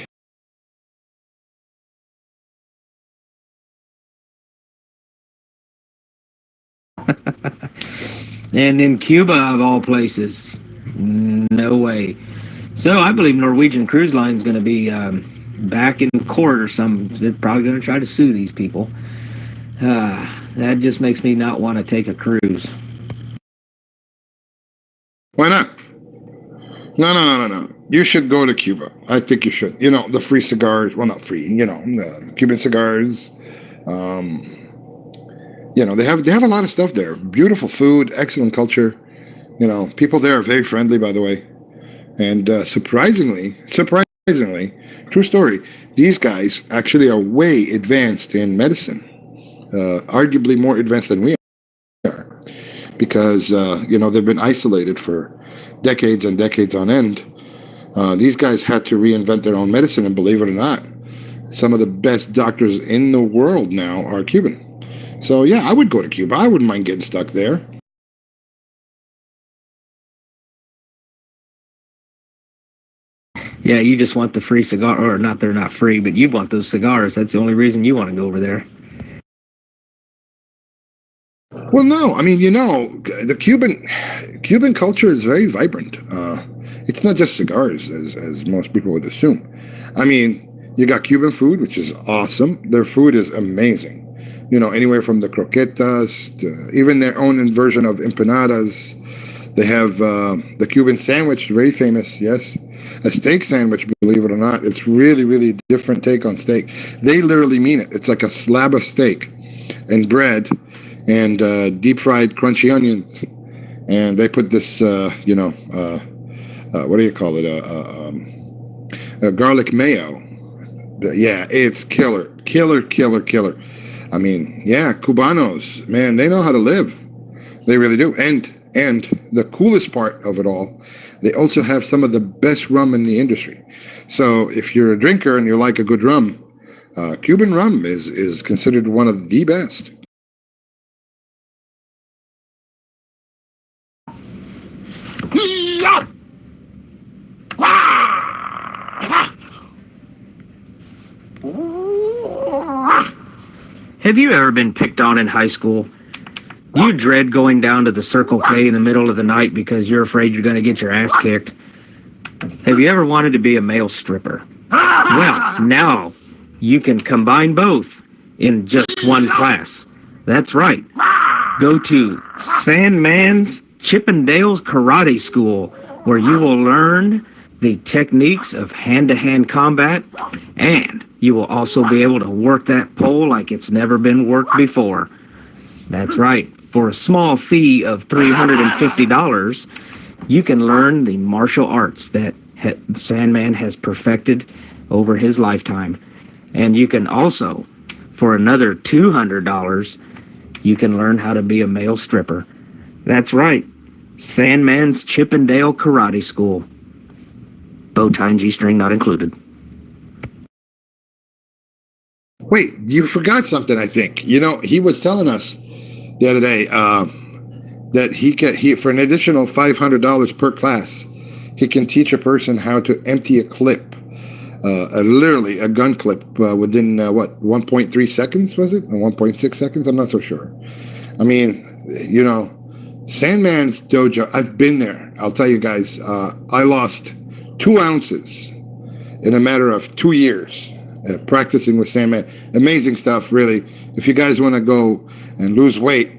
And in Cuba, of all places, no way. So I believe Norwegian Cruise Line is going to be back in court or something. They're probably going to try to sue these people. That just makes me not want to take a cruise.
Why not? No. You should go to Cuba. I think you should. The free cigars. Well, not free. The Cuban cigars. they have a lot of stuff there. Beautiful food, excellent culture. People there are very friendly, by the way. And surprisingly, true story, these guys actually are way advanced in medicine, arguably more advanced than we are, because they've been isolated for decades and decades on end. These guys had to reinvent their own medicine, and believe it or not, some of the best doctors in the world now are Cuban. So yeah, I would go to Cuba. I wouldn't mind getting stuck there.
Yeah, you just want the free cigar, or not, they're not free, but you want those cigars. That's the only reason you want to go over there.
Well, no, I mean, the Cuban culture is very vibrant. It's not just cigars, as most people would assume. I mean, you got Cuban food, which is awesome. Their food is amazing. Anywhere from the croquetas to even their own version of empanadas. They have the Cuban sandwich, very famous, yes. A steak sandwich, believe it or not. It's really, really a different take on steak. They literally mean it. It's like a slab of steak and bread and deep fried crunchy onions. And they put this, what do you call it? A garlic mayo. Yeah, it's killer. I mean, yeah, Cubanos, man, they know how to live. They really do. And the coolest part of it all, they also have some of the best rum in the industry. So if you're a drinker and you like a good rum, Cuban rum is considered one of the best.
Have you ever been picked on in high school? You dread going down to the Circle K in the middle of the night because you're afraid you're going to get your ass kicked. Have you ever wanted to be a male stripper? Well, now you can combine both in just one class. That's right. Go to Sandman's Chippendales Karate School, where you will learn the techniques of hand-to-hand combat, and you will also be able to work that pole like it's never been worked before. That's right. For a small fee of $350, you can learn the martial arts that Sandman has perfected over his lifetime. And you can also, for another $200, you can learn how to be a male stripper. That's right. Sandman's Chippendale Karate School. Bow tie and G-string not included.
Wait, you forgot something, I think. He was telling us the other day that he for an additional $500 per class, he can teach a person how to empty a clip, literally a gun clip, within 1.3 seconds, was it? Or 1.6 seconds? I'm not so sure. I mean, Sandman's dojo, I've been there. I'll tell you guys, I lost 2 ounces in a matter of 2 years practicing with Sandman. Amazing stuff, really. If you guys want to go and lose weight,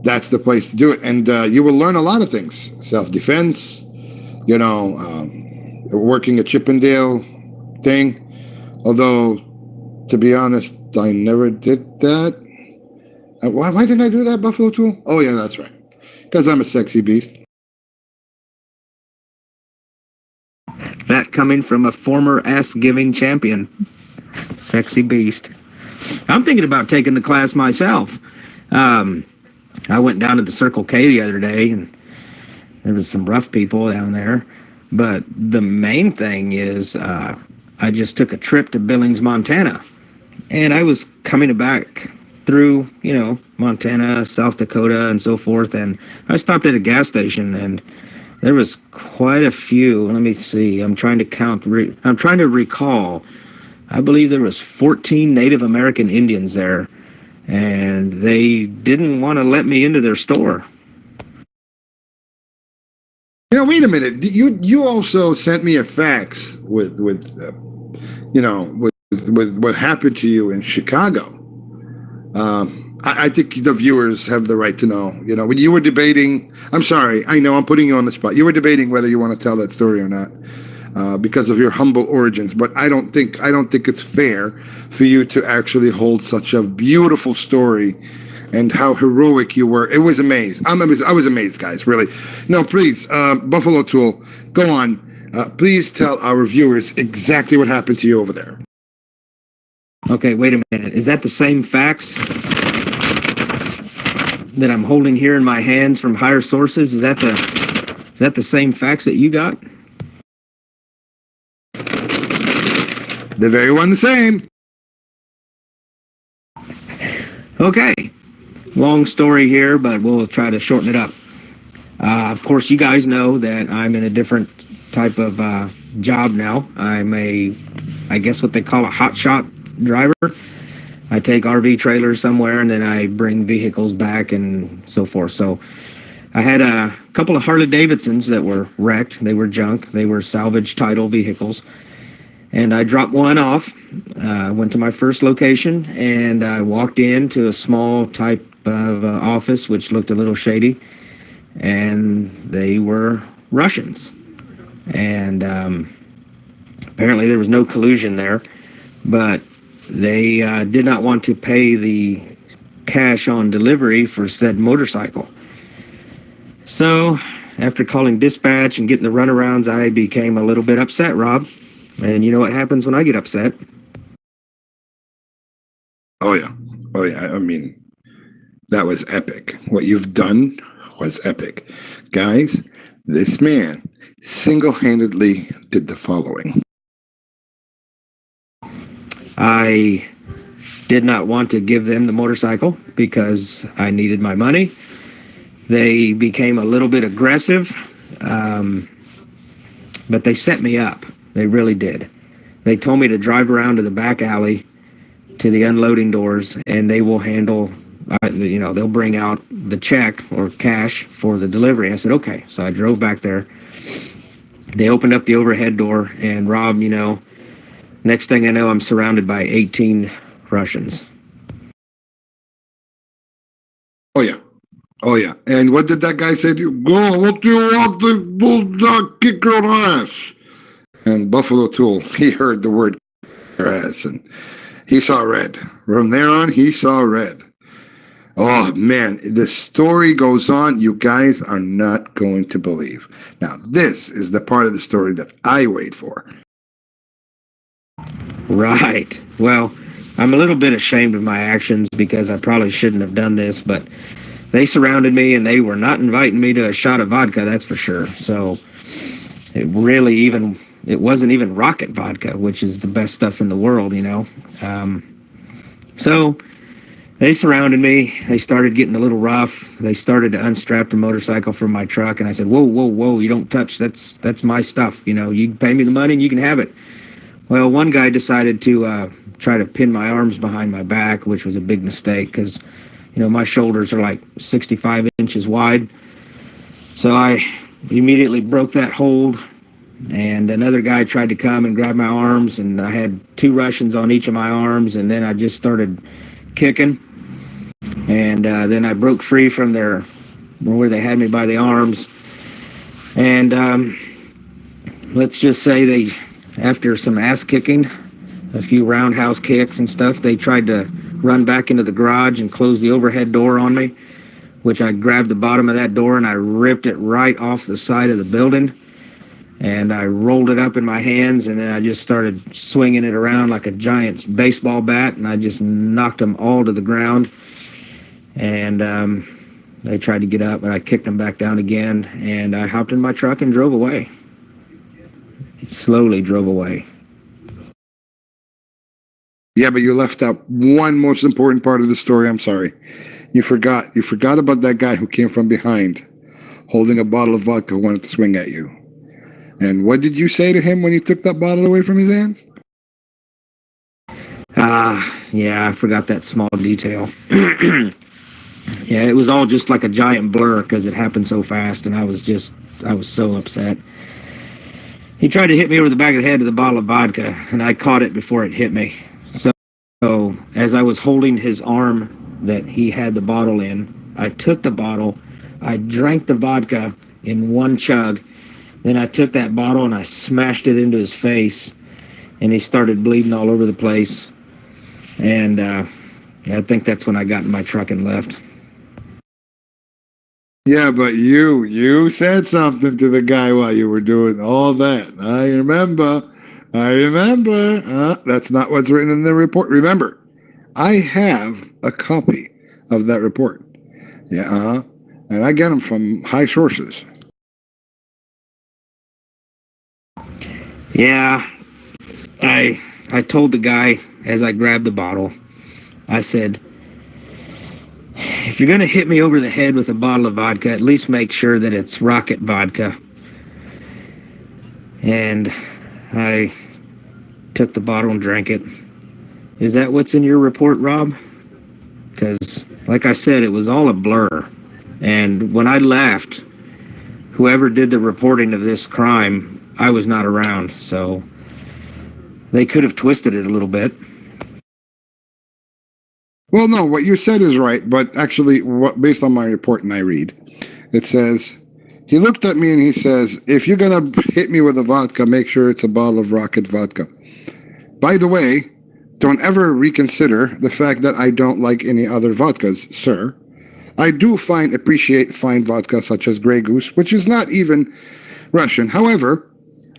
that's the place to do it. And you will learn a lot of things. Self-defense, working a Chippendale thing. Although, to be honest, I never did that. Why didn't I do that, Buffalo Tool? Oh, yeah, that's right. Because I'm a sexy beast.
That coming from a former ass-giving champion. Sexy beast. I'm thinking about taking the class myself. I went down to the Circle K the other day, and there was some rough people down there. But the main thing is I just took a trip to Billings, Montana. And I was coming back through, Montana, South Dakota, and so forth. And I stopped at a gas station, and there was quite a few. Let me see. I'm trying to recall. I believe there was 14 Native American Indians there, and they didn't want to let me into their store.
Wait a minute. You also sent me a fax with what happened to you in Chicago. I think the viewers have the right to know. When you were debating, I'm sorry, I know I'm putting you on the spot. You were debating whether you want to tell that story or not. Because of your humble origins, but I don't think it's fair for you to actually hold such a beautiful story and how heroic you were. It was amazing. I was amazed, guys, really. No, please, Buffalo Tool, go on. Please tell our viewers exactly what happened to you over there.
Okay, wait a minute. Is that the same fax that I'm holding here in my hands from higher sources? Is that the same fax that you got?
The very one the same.
Okay. Long story here, but we'll try to shorten it up. Of course, you guys know that I'm in a different type of job now. I'm I guess what they call a hotshot driver. I take RV trailers somewhere and then I bring vehicles back and so forth. So I had a couple of Harley Davidsons that were wrecked. They were junk. They were salvage title vehicles. And I dropped one off, went to my first location, and I walked into a small type of office, which looked a little shady, and they were Russians. And apparently there was no collusion there, but they did not want to pay the cash on delivery for said motorcycle. So after calling dispatch and getting the runarounds, I became a little bit upset, Rob. And you know what happens when I get upset?
Oh, yeah. Oh, yeah. I mean, that was epic. What you've done was epic. Guys, this man single-handedly did the following.
I did not want to give them the motorcycle because I needed my money. They became a little bit aggressive, but they set me up. They really did. They told me to drive around to the back alley to the unloading doors, and they will handle, they'll bring out the check or cash for the delivery. I said, okay. So I drove back there. They opened up the overhead door, and Rob, next thing I know, I'm surrounded by 18 Russians.
Oh, yeah. Oh, yeah. And what did that guy say to you? Go, what do you want to do? Kick your ass. And Buffalo Tool, he heard the word ass, and he saw red. From there on, he saw red. Oh, man, the story goes on. You guys are not going to believe. Now, this is the part of the story that I wait for.
Right. Well, I'm a little bit ashamed of my actions because I probably shouldn't have done this, but they surrounded me and they were not inviting me to a shot of vodka, that's for sure. So it wasn't even rocket vodka, which is the best stuff in the world, So they surrounded me. They started getting a little rough. They started to unstrap the motorcycle from my truck, and I said, whoa, you don't touch. That's my stuff. You can pay me the money and you can have it. Well, one guy decided to try to pin my arms behind my back, which was a big mistake because, my shoulders are like 65 inches wide. So I immediately broke that hold. And another guy tried to come and grab my arms, and I had 2 Russians on each of my arms, and then I just started kicking. And then I broke free from where they had me by the arms. And let's just say after some ass kicking, a few roundhouse kicks and stuff, they tried to run back into the garage and close the overhead door on me, which I grabbed the bottom of that door and I ripped it right off the side of the building. And I rolled it up in my hands, and then I just started swinging it around like a giant baseball bat, and I just knocked them all to the ground. And they tried to get up, but I kicked them back down again, and I hopped in my truck and drove away. Slowly drove away.
Yeah, but you left out one most important part of the story. I'm sorry. You forgot about that guy who came from behind, holding a bottle of vodka, who wanted to swing at you. And what did you say to him when you took that bottle away from his hands?
Yeah, I forgot that small detail. Yeah, it was all just like a giant blur because it happened so fast, and I was so upset. He tried to hit me over the back of the head with a bottle of vodka, and I caught it before it hit me. So as I was holding his arm that he had the bottle in, I took the bottle, I drank the vodka in one chug. Then I took that bottle and I smashed it into his face, and he started bleeding all over the place. And Yeah, I think that's when I got in my truck and left.
Yeah, but you said something to the guy while you were doing all that. I remember. That's not what's written in the report. Remember, I have a copy of that report. Yeah, and I get them from high sources.
Yeah, I told the guy as I grabbed the bottle, I said, if you're going to hit me over the head with a bottle of vodka, at least make sure that it's rocket vodka. And I took the bottle and drank it. Is that what's in your report, Rob? Because, like I said, it was all a blur. And when I left, whoever did the reporting of this crime, I was not around. So they could have twisted it a little bit.
Well, no, what you said is right, but actually, based on my report and I read, it says, he looked at me and he says, if you're going to hit me with a vodka, make sure it's a bottle of rocket vodka. By the way, don't ever reconsider the fact that I don't like any other vodkas, sir. I do appreciate fine vodka such as Grey Goose, which is not even Russian. However,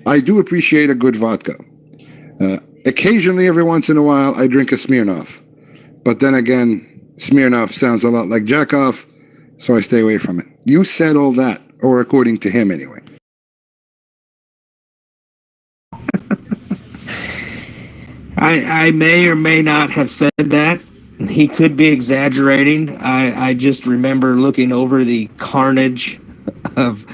I do appreciate a good vodka. Occasionally, every once in a while, I drink a Smirnoff. But then again, Smirnoff sounds a lot like Jackoff, so I stay away from it. You said all that, or according to him anyway.
I may or may not have said that. He could be exaggerating. I just remember looking over the carnage of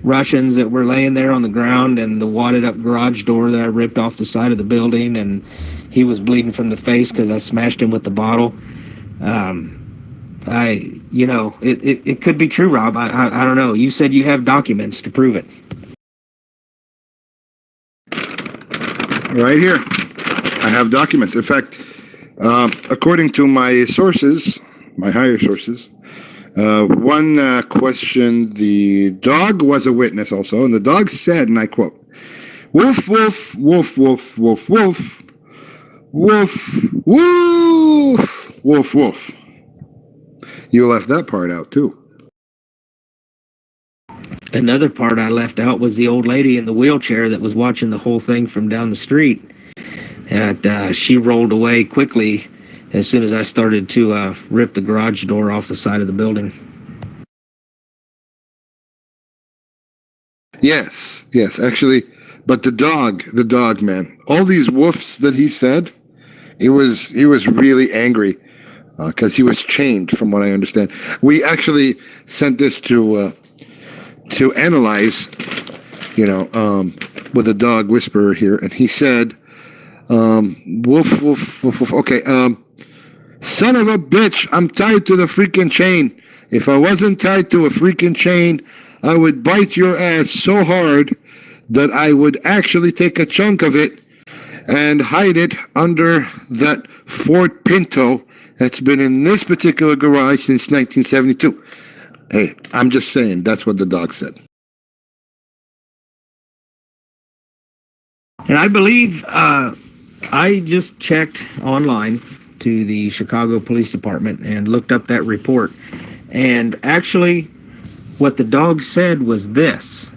Russians that were laying there on the ground and the wadded up garage door that I ripped off the side of the building, and he was bleeding from the face because I smashed him with the bottle. It could be true, Rob. I don't know. You said you have documents to prove it.
Right here. I have documents. In fact, according to my sources, my higher sources, one question, the dog was a witness also, and the dog said, and I quote, "Woof, woof, woof, woof, woof, woof, woof, woof, woof, woof." You left that part out, too.
Another part I left out was the old lady in the wheelchair that was watching the whole thing from down the street. And she rolled away quickly as soon as I started to rip the garage door off the side of the building.
Yes, actually, but the dog, man, all these woofs that he said, he was really angry because he was chained, from what I understand. We actually sent this to analyze, with a dog whisperer here, and he said, woof, woof, woof, woof. Okay, son of a bitch, I'm tied to the freaking chain. If I wasn't tied to a freaking chain, I would bite your ass so hard that I would actually take a chunk of it and hide it under that Ford Pinto that's been in this particular garage since 1972. Hey, I'm just saying, that's what the dog said.
And I believe I just checked online to the Chicago Police Department and looked up that report. And actually, what the dog said was this.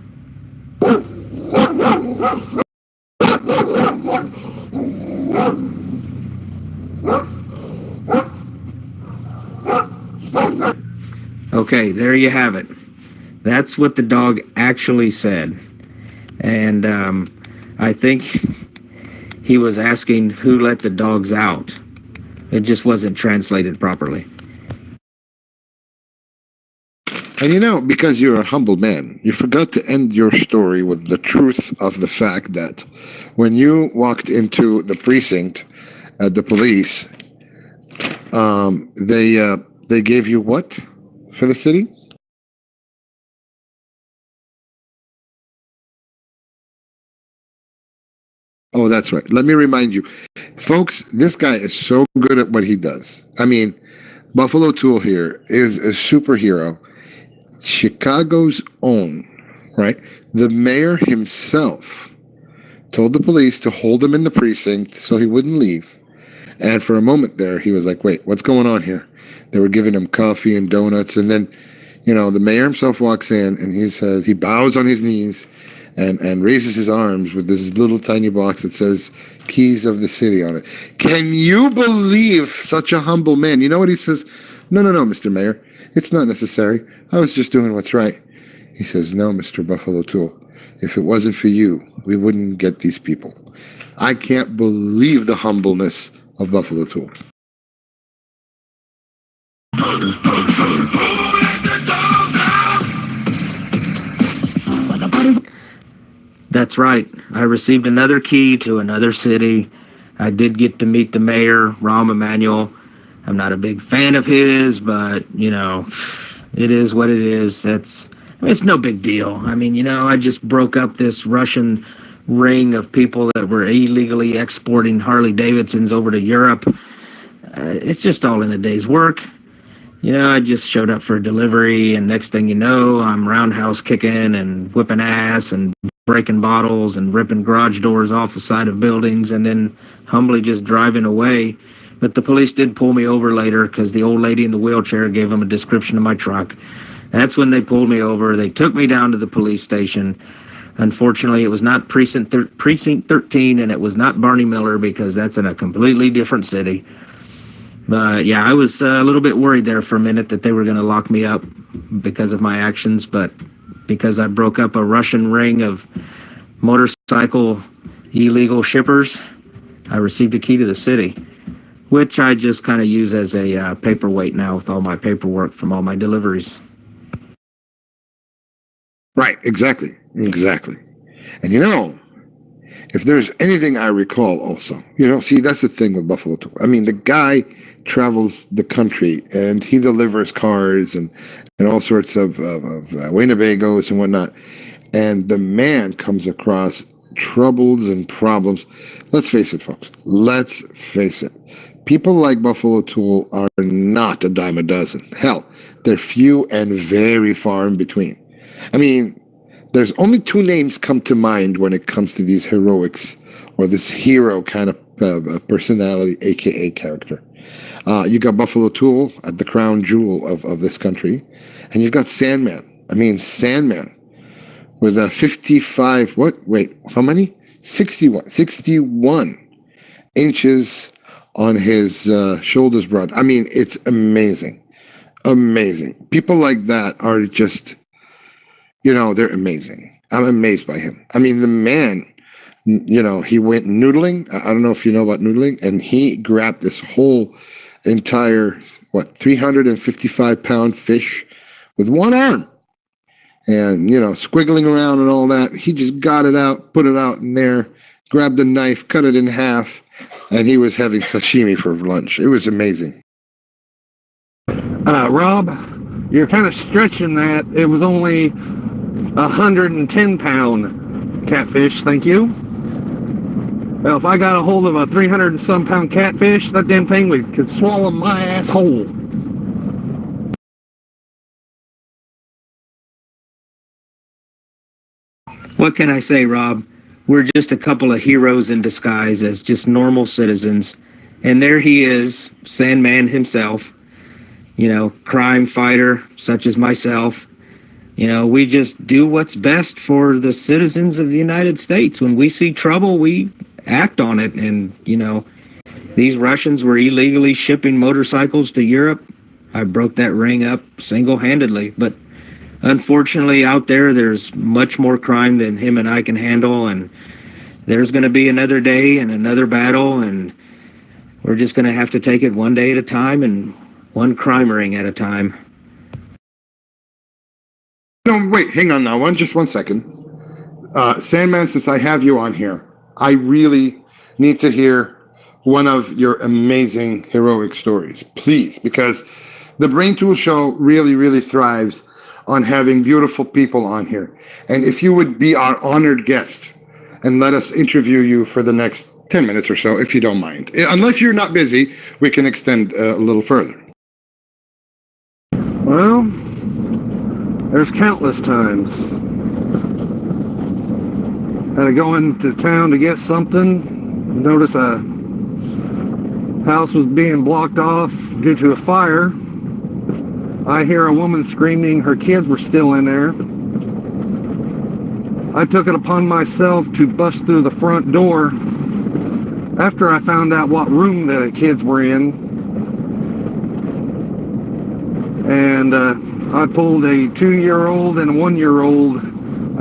Okay, there you have it. That's what the dog actually said. And I think he was asking who let the dogs out. It just wasn't translated properly.
And because you're a humble man, you forgot to end your story with the truth of the fact that when you walked into the precinct at the police, they gave you what for the city? Oh, that's right. Let me remind you. Folks, this guy is so good at what he does. I mean, Buffalo Tool here is a superhero. Chicago's own, right? The mayor himself told the police to hold him in the precinct so he wouldn't leave. And for a moment there, he was like, wait, what's going on here? They were giving him coffee and donuts. And then, the mayor himself walks in and he says, he bows on his knees and raises his arms with this little tiny box that says keys of the city on it. Can you believe such a humble man? You know what he says? No, Mr. Mayor. It's not necessary. I was just doing what's right. He says, no, Mr. Buffalo Tool. If it wasn't for you, we wouldn't get these people. I can't believe the humbleness of Buffalo Tool.
That's right. I received another key to another city. I did get to meet the mayor, Rahm Emanuel. I'm not a big fan of his, but, it is what it is. It's no big deal. I just broke up this Russian ring of people that were illegally exporting Harley Davidsons over to Europe. It's just all in a day's work. I just showed up for a delivery, and next thing you know, I'm roundhouse kicking and whipping ass and breaking bottles and ripping garage doors off the side of buildings and then humbly just driving away. But the police did pull me over later because the old lady in the wheelchair gave them a description of my truck. That's when they pulled me over. They took me down to the police station. Unfortunately, it was not Precinct 13, and it was not Barney Miller because that's in a completely different city. But yeah, I was a little bit worried there for a minute that they were going to lock me up because of my actions, but because I broke up a Russian ring of motorcycle illegal shippers, I received a key to the city, which I just kind of use as a paperweight now with all my paperwork from all my deliveries.
Right, exactly. And if there's anything I recall also, see, that's the thing with Buffalo Tool. The guy travels the country and he delivers cars and all sorts of Winnebagos and whatnot. And the man comes across troubles and problems. Let's face it, folks. Let's face it. People like Buffalo Tool are not a dime a dozen. Hell, they're few and very far in between. There's only two names come to mind when it comes to these heroics or this hero kind of personality, aka character. You got Buffalo Tool, the crown jewel of this country, and you've got Sandman. Sandman with a 55, how many? 61 inches on his shoulders broad. It's amazing. People like that are just, they're amazing. I'm amazed by him. the man, he went noodling. I don't know if you know about noodling, and he grabbed this whole entire 355-pound fish with one arm, and squiggling around and all that. He just got it out, put it out in there, grabbed a knife, cut it in half, and he was having sashimi for lunch. It was amazing.
Rob, you're kind of stretching that. It was only 110-pound catfish. Thank you. Well, if I got a hold of a 300 and some pound catfish, that damn thing could swallow my asshole.
What can I say, Rob? We're just a couple of heroes in disguise as just normal citizens. And there he is, Sandman himself, crime fighter such as myself. We just do what's best for the citizens of the United States. When we see trouble, we act on it. And, these Russians were illegally shipping motorcycles to Europe. I broke that ring up single-handedly. But unfortunately, out there's much more crime than him and I can handle. And there's going to be another day and another battle. And we're just going to have to take it one day at a time and one crime ring at a time.
No, wait, hang on now. Just 1 second. Sandman, since I have you on here, I really need to hear one of your amazing heroic stories, please, because the Brain Tool Show really, really thrives on having beautiful people on here. And if you would be our honored guest and let us interview you for the next 10 minutes or so, if you don't mind. Unless you're not busy, we can extend a little further.
Well, there's countless times. Had to go into town to get something. Notice a house was being blocked off due to a fire. I hear a woman screaming her kids were still in there. I took it upon myself to bust through the front door after I found out what room the kids were in. And I pulled a 2-year-old and a 1-year-old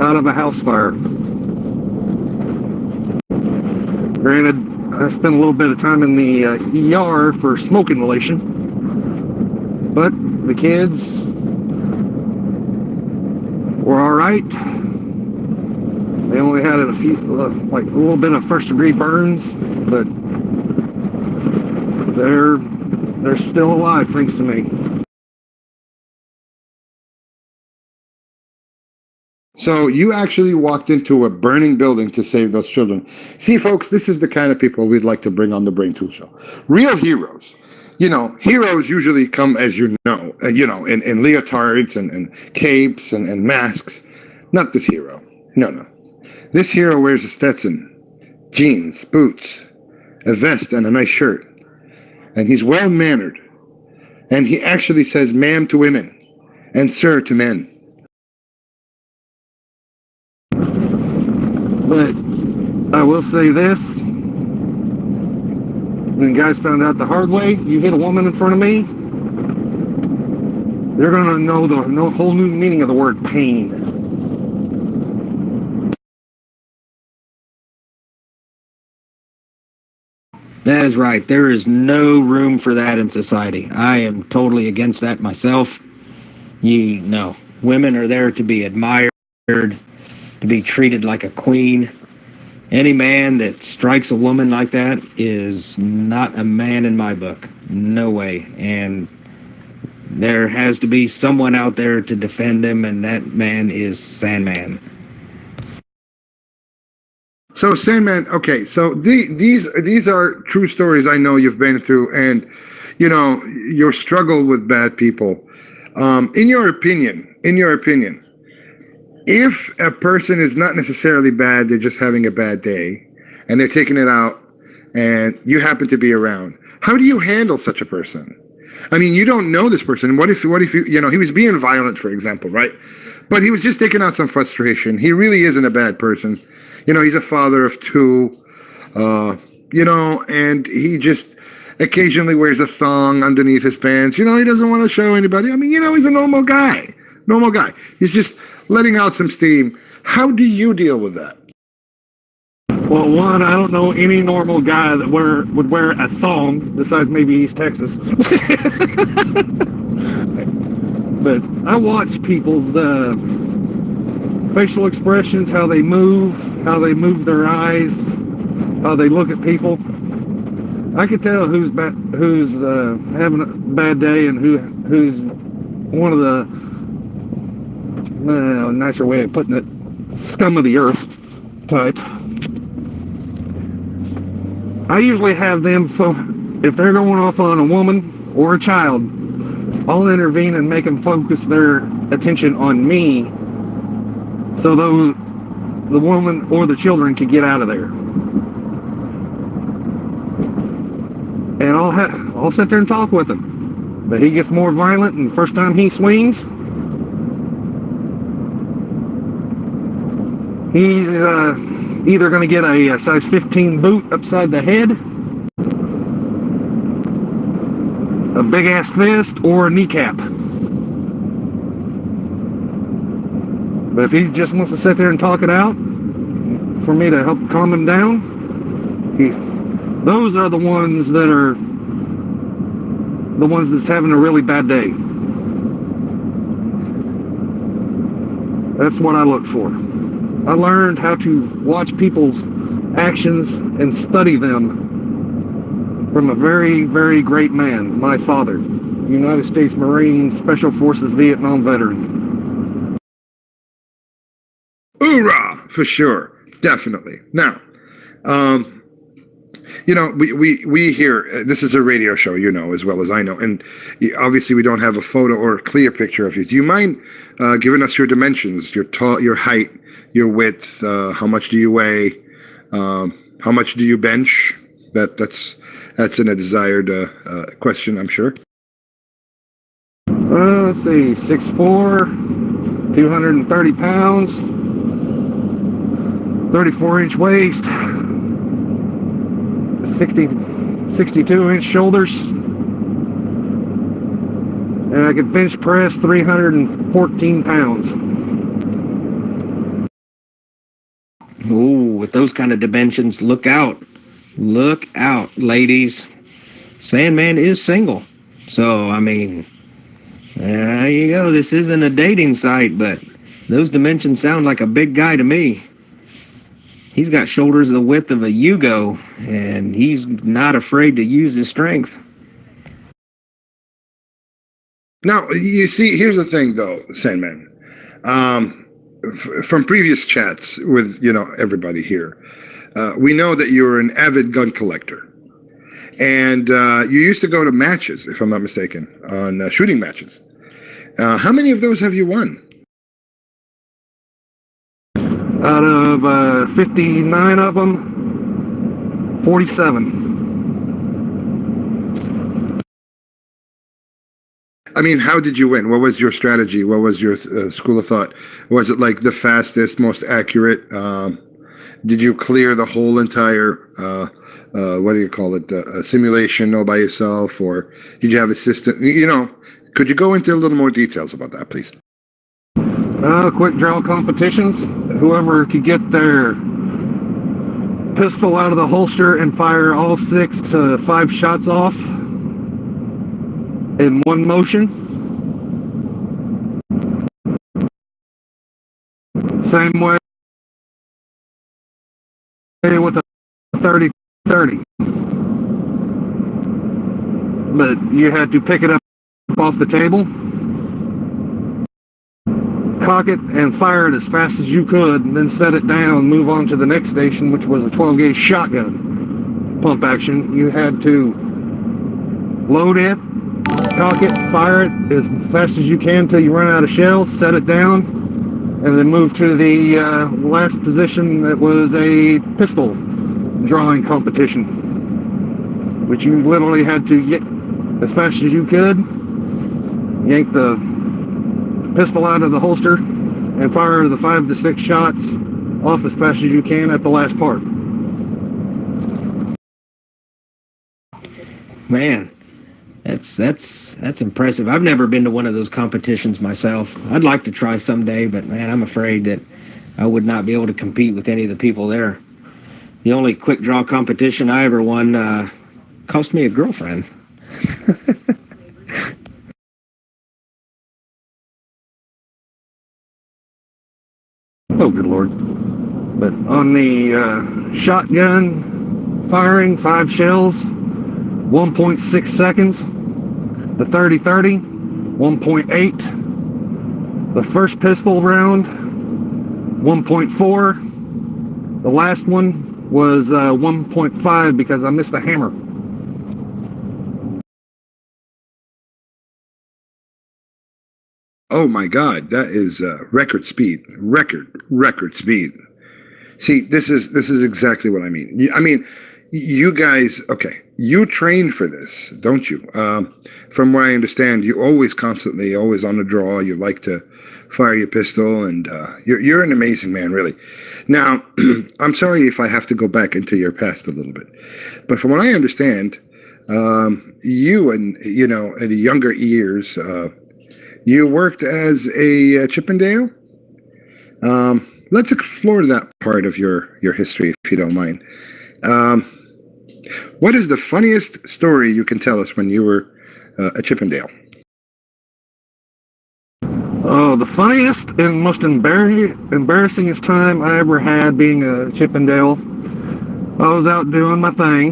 out of a house fire. Granted, I spent a little bit of time in the ER for smoke inhalation, but the kids were all right. They only had a few, like a little bit of first-degree burns, but they're still alive, thanks to me.
So you actually walked into a burning building to save those children. See, folks, this is the kind of people we'd like to bring on the Brain Tool Show. Real heroes. You know, heroes usually come, as you know, in leotards and capes and masks. Not this hero. No. This hero wears a Stetson, jeans, boots, a vest, and a nice shirt. And he's well-mannered. And he actually says ma'am to women and sir to men.
But I will say this, when guys found out the hard way, you hit a woman in front of me, they're going to know the whole new meaning of the word pain.
That is right. There is no room for that in society. I am totally against that myself. Women are there to be admired, to be treated like a queen. Any man that strikes a woman like that is not a man in my book. No way. And there has to be someone out there to defend him, and that man is Sandman.
So Sandman, okay, so these are true stories I know you've been through, and your struggle with bad people. In your opinion, if a person is not necessarily bad, they're just having a bad day, and they're taking it out, and you happen to be around, how do you handle such a person? I mean, you don't know this person. What if he was being violent, for example, right? But he was just taking out some frustration. He really isn't a bad person. He's a father of 2, and he just occasionally wears a thong underneath his pants. He doesn't want to show anybody. I mean, he's a normal guy. He's just letting out some steam. How do you deal with that?
Well, one, I don't know any normal guy that would wear a thong, besides maybe East Texas. But I watch people's facial expressions, how they move their eyes, how they look at people. I can tell who's having a bad day and who's one of the nicer way of putting it, scum of the earth type. I usually have them, if they're going off on a woman or a child, I'll intervene and make them focus their attention on me, so the woman or the children can get out of there. And I'll sit there and talk with him. But he gets more violent, and the first time he swings, he's either going to get a size 15 boot upside the head, a big-ass fist, or a kneecap. But if he just wants to sit there and talk it out, for me to help calm him down, those are the ones that's having a really bad day. That's what I look for. I learned how to watch people's actions and study them from a very, very great man, my father, United States Marine, Special Forces Vietnam veteran.
Hoorah! For sure. Definitely. Now, we hear, this is a radio show, as well as I know, and obviously we don't have a photo or a clear picture of you. Do you mind giving us your dimensions, your height, your width, how much do you weigh, how much do you bench, That's in a desired question, I'm sure.
Let's see, 6'4", 230 pounds, 34-inch waist, 62-inch shoulders, and I could bench press 314 pounds.
Ooh, with those kind of dimensions, look out. Look out, ladies. Sandman is single. So, I mean, there you go. This isn't a dating site, but those dimensions sound like a big guy to me. He's got shoulders the width of a Yugo, and he's not afraid to use his strength.
Now, you see, here's the thing, though, Sandman. From previous chats with, everybody here, we know that you're an avid gun collector. And you used to go to matches, if I'm not mistaken, on shooting matches. How many of those have you won?
Out of 59 of them, 47.
I mean, how did you win? What was your strategy? What was your school of thought? Was it like the fastest, most accurate? Did you clear the whole entire, what do you call it, simulation all by yourself? Or did you have assistant? Could you go into a little more details about that, please?
Quick draw competitions. Whoever could get their pistol out of the holster and fire all 6 to 5 shots off in one motion. Same way with a 30-30. But you had to pick it up off the table, cock it, and fire it as fast as you could, and then set it down, move on to the next station, which was a 12-gauge shotgun pump action. You had to load it, cock it, fire it as fast as you can until you run out of shells, set it down, and then move to the last position that was a pistol drawing competition, which you literally had to get as fast as you could, yank the pistol out of the holster, and fire the 5 to 6 shots off as fast as you can at the last part.
Man, that's impressive. I've never been to one of those competitions myself. I'd like to try someday, but man, I'm afraid that I would not be able to compete with any of the people there. The only quick draw competition I ever won cost me a girlfriend.
Oh, good Lord. But on the shotgun, firing 5 shells, 1.6 seconds. The 30-30, 1.8. The first pistol round, 1.4. The last one was 1.5 because I missed the hammer.
Oh my God, that is record speed. Record speed. See, this is exactly what I mean. I mean, you guys, okay, you train for this, don't you? From what I understand, you always on the draw. You like to fire your pistol, and you're an amazing man, really. Now, I'm sorry if I have to go back into your past a little bit, but from what I understand, you and in the younger years, you worked as a Chippendale. Let's explore that part of your history, if you don't mind. What is the funniest story you can tell us when you were a Chippendale?
Oh, the funniest and most embarrassingest time I ever had being a Chippendale. I was out doing my thing,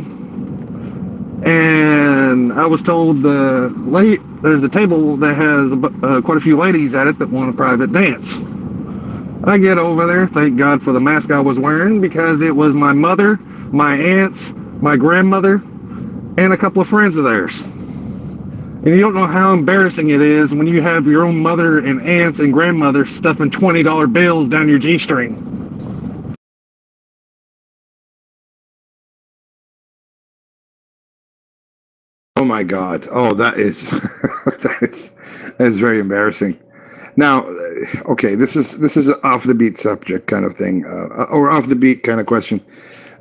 and I was told there's a table that has quite a few ladies at it that want a private dance. I get over there, thank God for the mask I was wearing, because it was my mother, my aunts, my grandmother, and a couple of friends of theirs. And you don't know how embarrassing it is when you have your own mother and aunts and grandmother stuffing $20 bills down your G-string.
Oh my God. Oh, that is that's very embarrassing. Now, okay, this is an off the beat subject kind of thing, or off the beat kind of question.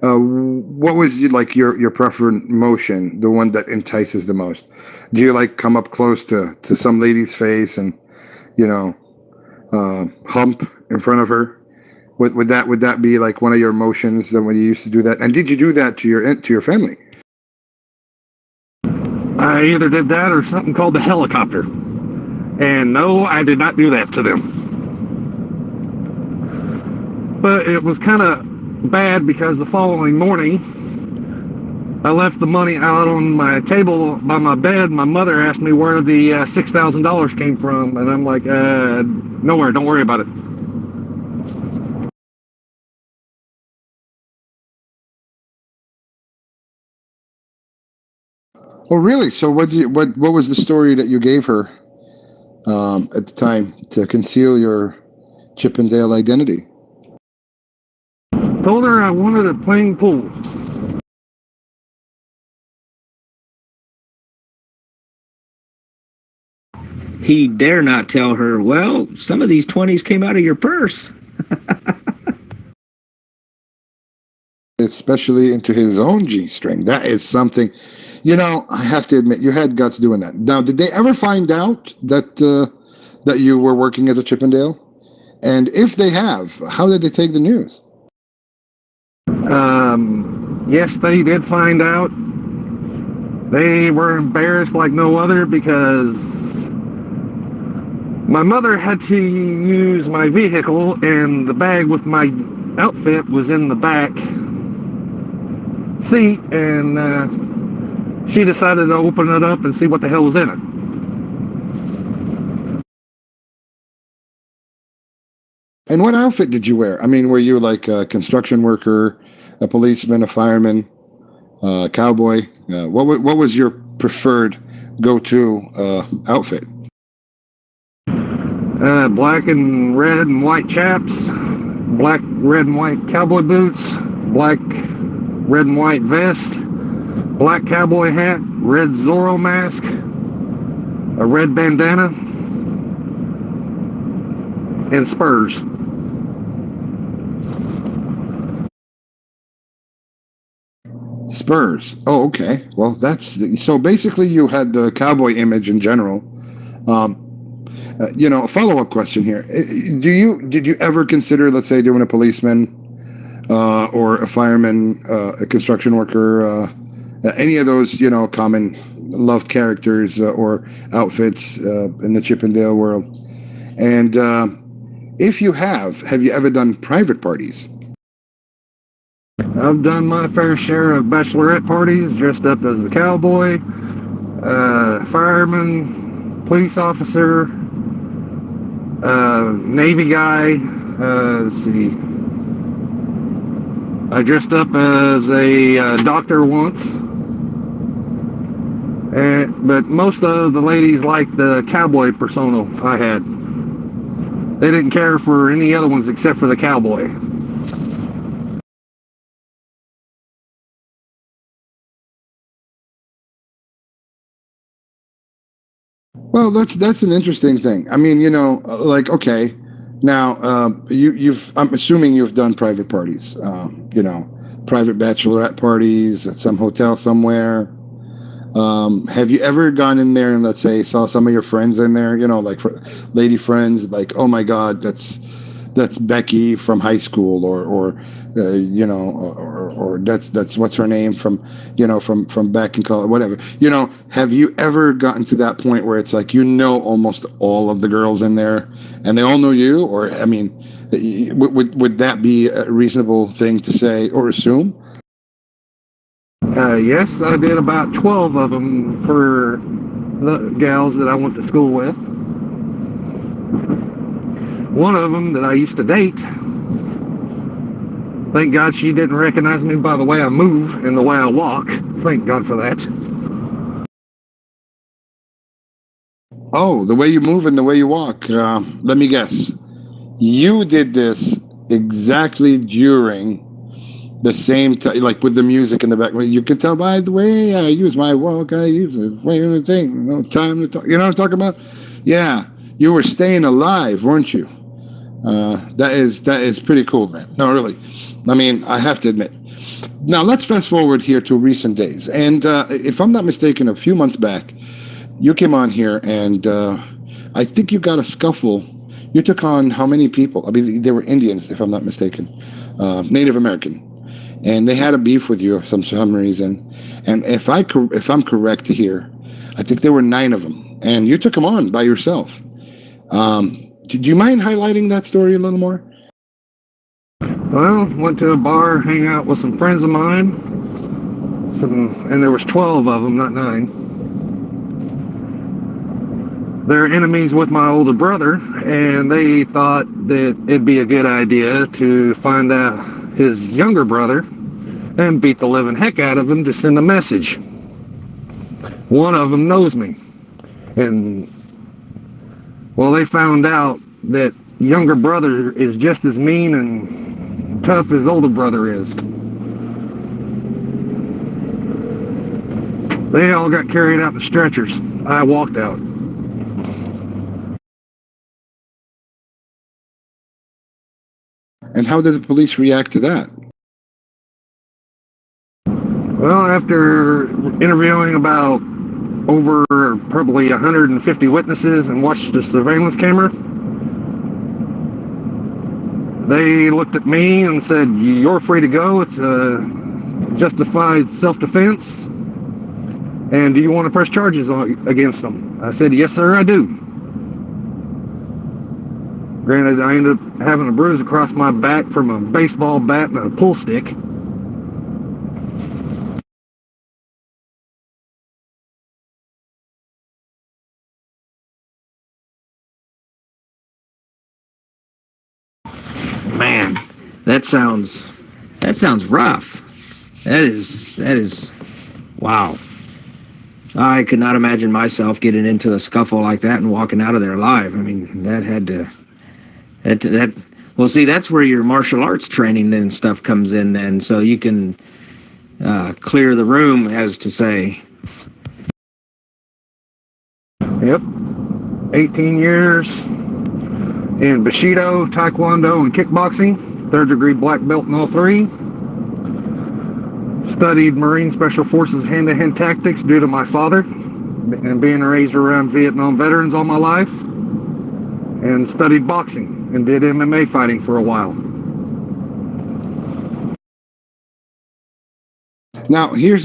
What was your preferred motion, the one that entices the most? Do you like come up close to some lady's face and hump in front of her? Would that be like one of your motions that when you used to do that? And did you do that to your family?
I either did that or something called the helicopter. And no, I did not do that to them. But it was kind of bad because the following morning, I left the money out on my table by my bed. My mother asked me where the $6,000 came from. And I'm like, nowhere, don't worry about it.
Oh, really? So what was the story that you gave her at the time to conceal your Chippendale identity?
Told her I wanted a playing pool.
He dare not tell her, well, some of these 20s came out of your purse.
Especially into his own G-string. That is something, I have to admit, you had guts doing that. Now, did they ever find out that you were working as a Chippendale? And if they have, how did they take the news?
Yes, they did find out. They were embarrassed like no other because my mother had to use my vehicle and the bag with my outfit was in the back seat, and she decided to open it up and see what the hell was in it.
And what outfit did you wear? I mean, were you like a construction worker, a policeman, a fireman, a cowboy? What was your preferred go-to outfit?
Black and red and white chaps, black, red and white cowboy boots, black, red and white vest, black cowboy hat, red Zorro mask, a red bandana, and spurs.
Spurs. Oh, okay. Well, that's so basically you had the cowboy image in general. A follow-up question here. Did you ever consider, let's say, doing a policeman or a fireman, a construction worker, any of those, common loved characters or outfits in the Chippendale world? And if you have you ever done private parties?
I've done my fair share of bachelorette parties, dressed up as the cowboy, fireman, police officer, Navy guy. Let's see. I dressed up as a doctor once. But most of the ladies liked the cowboy persona I had. They didn't care for any other ones except for the cowboy.
Well, that's an interesting thing. I mean, okay, now I'm assuming you've done private parties, private bachelorette parties at some hotel somewhere. Have you ever gone in there and, let's say, saw some of your friends in there, like lady friends, like, oh my God, that's Becky from high school, or that's what's her name from back in college, whatever. Have you ever gotten to that point where it's like, almost all of the girls in there and they all know you? Or, I mean, would that be a reasonable thing to say or assume?
Yes, I did about 12 of them for the gals that I went to school with. One of them that I used to date, thank God she didn't recognize me by the way I move and the way I walk. Thank God for that.
Oh, the way you move and the way you walk. Let me guess. You did this exactly during the same like with the music in the background. You can tell by the way I use my walk, I use the way of the thing. No time to talk. You know what I'm talking about? Yeah, you were staying alive, weren't you? That is pretty cool, man. No, really. I mean, I have to admit. Now let's fast forward here to recent days, and if I'm not mistaken, a few months back, you came on here, and I think you got a scuffle. You took on how many people? I mean, they were Indians, if I'm not mistaken, Native American, and they had a beef with you for some reason. And if I'm correct here, I think there were 9 of them, and you took them on by yourself. Do you mind highlighting that story a little more?
Well, went to a bar, hang out with some friends of mine, and there was 12 of them, not 9. They're enemies with my older brother, and they thought that it'd be a good idea to find out his younger brother and beat the living heck out of him to send a message. One of them knows me, and well, they found out that younger brother is just as mean and tough as older brother is. They all got carried out in stretchers. I walked out.
And how did the police react to that?
Well, after interviewing about over probably 150 witnesses and watched the surveillance camera, they looked at me and said, "You're free to go. It's a justified self-defense. And do you want to press charges against them?" I said, "Yes, sir, I do." Granted, I ended up having a bruise across my back from a baseball bat and a pull stick.
Man, that sounds rough. That is wow. I could not imagine myself getting into a scuffle like that and walking out of there alive. I mean, that had to. Well, see, that's where your martial arts training and stuff comes in then, so you can clear the room, as to say.
Yep. 18 years in Bushido, Taekwondo, and kickboxing. 3rd degree black belt in all 3. Studied Marine Special Forces hand-to-hand tactics due to my father and being raised around Vietnam veterans all my life. And studied boxing and did MMA fighting for a while.
Now, here's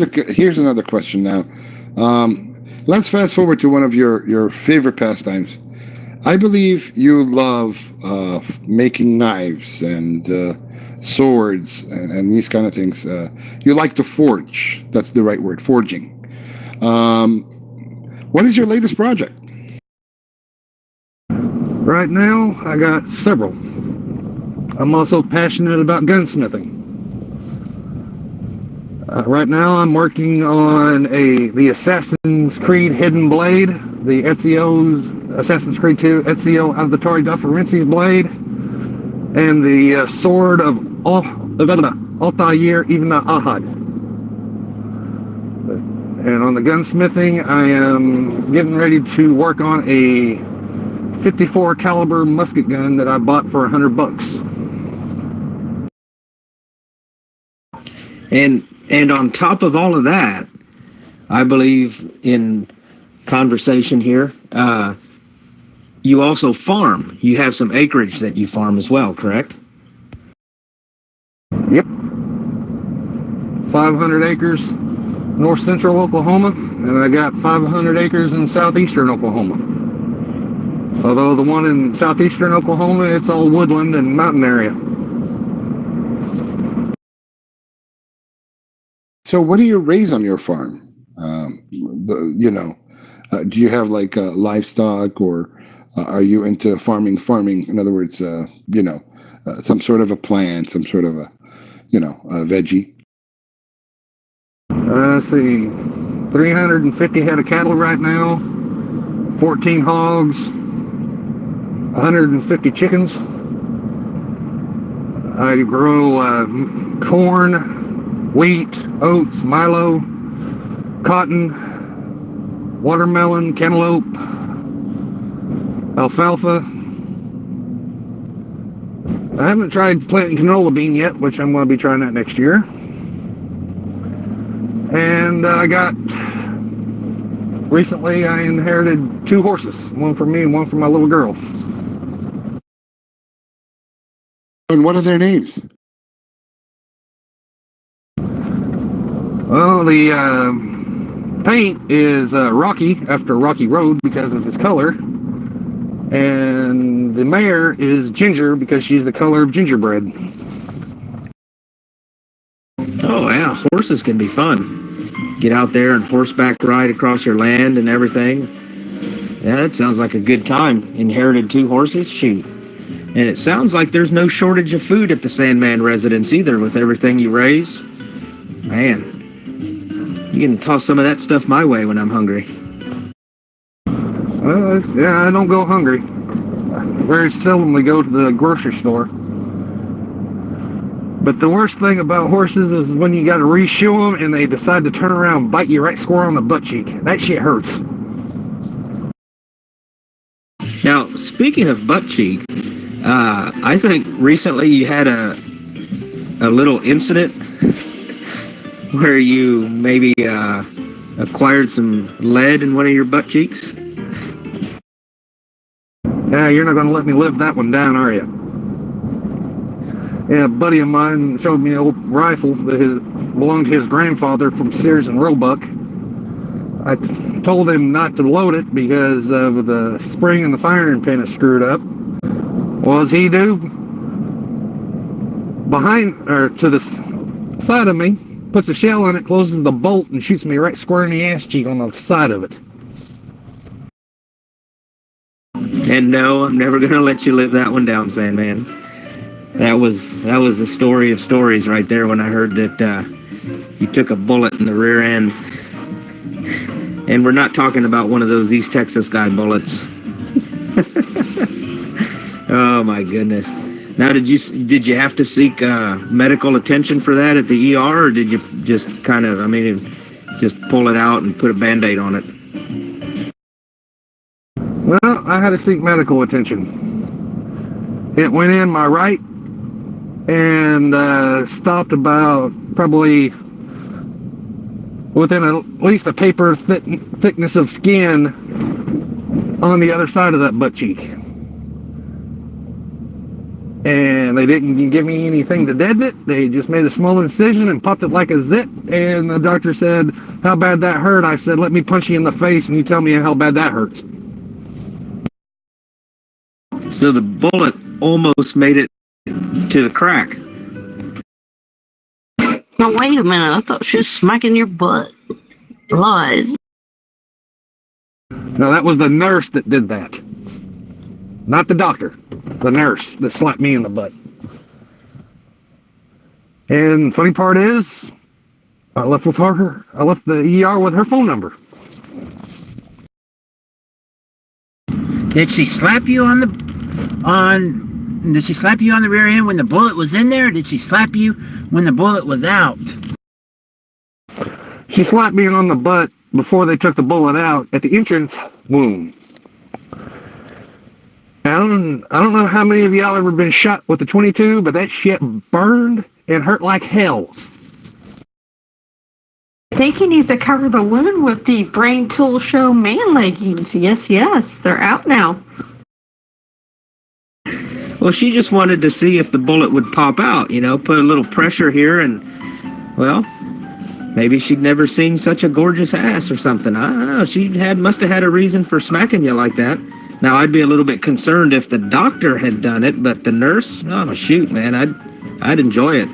another question now. Let's fast forward to one of your favorite pastimes. I believe you love making knives and swords and these kind of things. You like to forge. That's the right word, forging. What is your latest project?
Right now, I got several. I'm also passionate about gunsmithing. Right now, I'm working on the Assassin's Creed Hidden Blade, the Ezio's Assassin's Creed 2 Ezio Auditore da Ferenci's blade, and the sword of Altair Ibn Ahad. And on the gunsmithing, I am getting ready to work on a 54 caliber musket gun that I bought for $100.
And on top of all of that, I believe in conversation here, you also farm. You have some acreage that you farm as well, correct?
Yep. 500 acres north central Oklahoma, and I got 500 acres in southeastern Oklahoma. Although the one in southeastern Oklahoma, it's all woodland and mountain area.
So what do you raise on your farm? Do you have like livestock, or are you into farming? In other words, some sort of a plant, some sort of a veggie.
Let's see, 350 head of cattle right now, 14 hogs, 150 chickens. I grow corn, wheat, oats, milo, cotton, watermelon, cantaloupe, alfalfa. I haven't tried planting canola bean yet, which I'm going to be trying that next year. And recently I inherited 2 horses, one for me and one for my little girl.
And what are their names?
Well, the paint is Rocky, after Rocky Road, because of his color. And the mare is Ginger, because she's the color of gingerbread.
Oh, yeah, horses can be fun. Get out there and horseback ride across your land and everything. Yeah, that sounds like a good time. Inherited 2 horses? Shoot. And it sounds like there's no shortage of food at the Sandman residence either, with everything you raise. Man, you can toss some of that stuff my way when I'm hungry.
Yeah, I don't go hungry. I very seldomly go to the grocery store. But the worst thing about horses is when you got to re-shoe them and they decide to turn around and bite you right square on the butt cheek. That shit hurts.
Now, speaking of butt cheek, I think recently you had a little incident where you maybe acquired some lead in one of your butt cheeks.
Yeah, you're not going to let me live that one down, are you? Yeah, a buddy of mine showed me an old rifle that belonged to his grandfather from Sears and Roebuck. I told him not to load it because of the spring and the firing pin is screwed up. What does he do? To the side of me, puts a shell in it, closes the bolt, and shoots me right square in the ass cheek on the side of it.
And no, I'm never going to let you live that one down, Sandman. That was the story of stories right there when I heard that you took a bullet in the rear end. And we're not talking about one of those East Texas guy bullets. Oh my goodness. Now, did you have to seek medical attention for that at the ER, or did you just kind of, just pull it out and put a Band-Aid on it?
Well, I had to seek medical attention. It went in my right and stopped about probably within at least a paper thickness of skin on the other side of that butt cheek. And they didn't give me anything to deaden it. They just made a small incision and popped it like a zit. And the doctor said, "How bad that hurt?" I said, "Let me punch you in the face and you tell me how bad that hurts."
So the bullet almost made it to the crack.
Now, wait a minute. I thought she was smacking your butt. Lies.
Now, that was the nurse that did that. Not the doctor. The nurse that slapped me in the butt. And funny part is, I left the ER with her phone number.
Did she slap you on the rear end when the bullet was in there, or did she slap you when the bullet was out?
She slapped me on the butt before they took the bullet out at the entrance wound. I don't know how many of y'all ever been shot with a 22, but that shit burned and hurt like hell.
I think you need to cover the wound with the Brain Tool Show man leggings. Yes, they're out now.
Well, she just wanted to see if the bullet would pop out, put a little pressure here, and, well, maybe she'd never seen such a gorgeous ass or something. I don't know. She must have had a reason for smacking you like that. Now, I'd be a little bit concerned if the doctor had done it, but the nurse, oh, shoot, man, I'd enjoy it.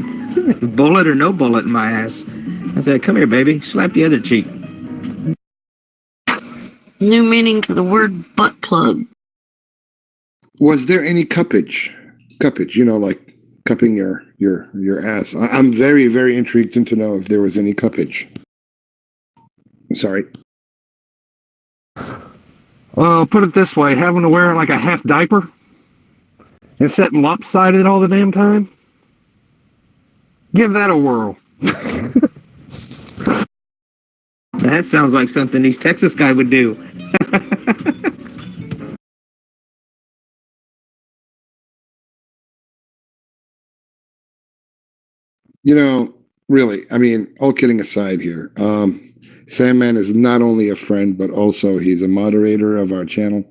Bullet or no bullet in my ass. I said, "Come here, baby. Slap the other cheek."
New meaning to the word butt plug.
Was there any cuppage? Cuppage, like cupping your ass. I'm very, very intrigued to know if there was any cuppage. Sorry.
Well, put it this way, having to wear like a half diaper and sitting lopsided all the damn time, Give that a whirl.
That sounds like something East Texas guy would do.
Really, I mean, all kidding aside here, Sandman is not only a friend, but also he's a moderator of our channel.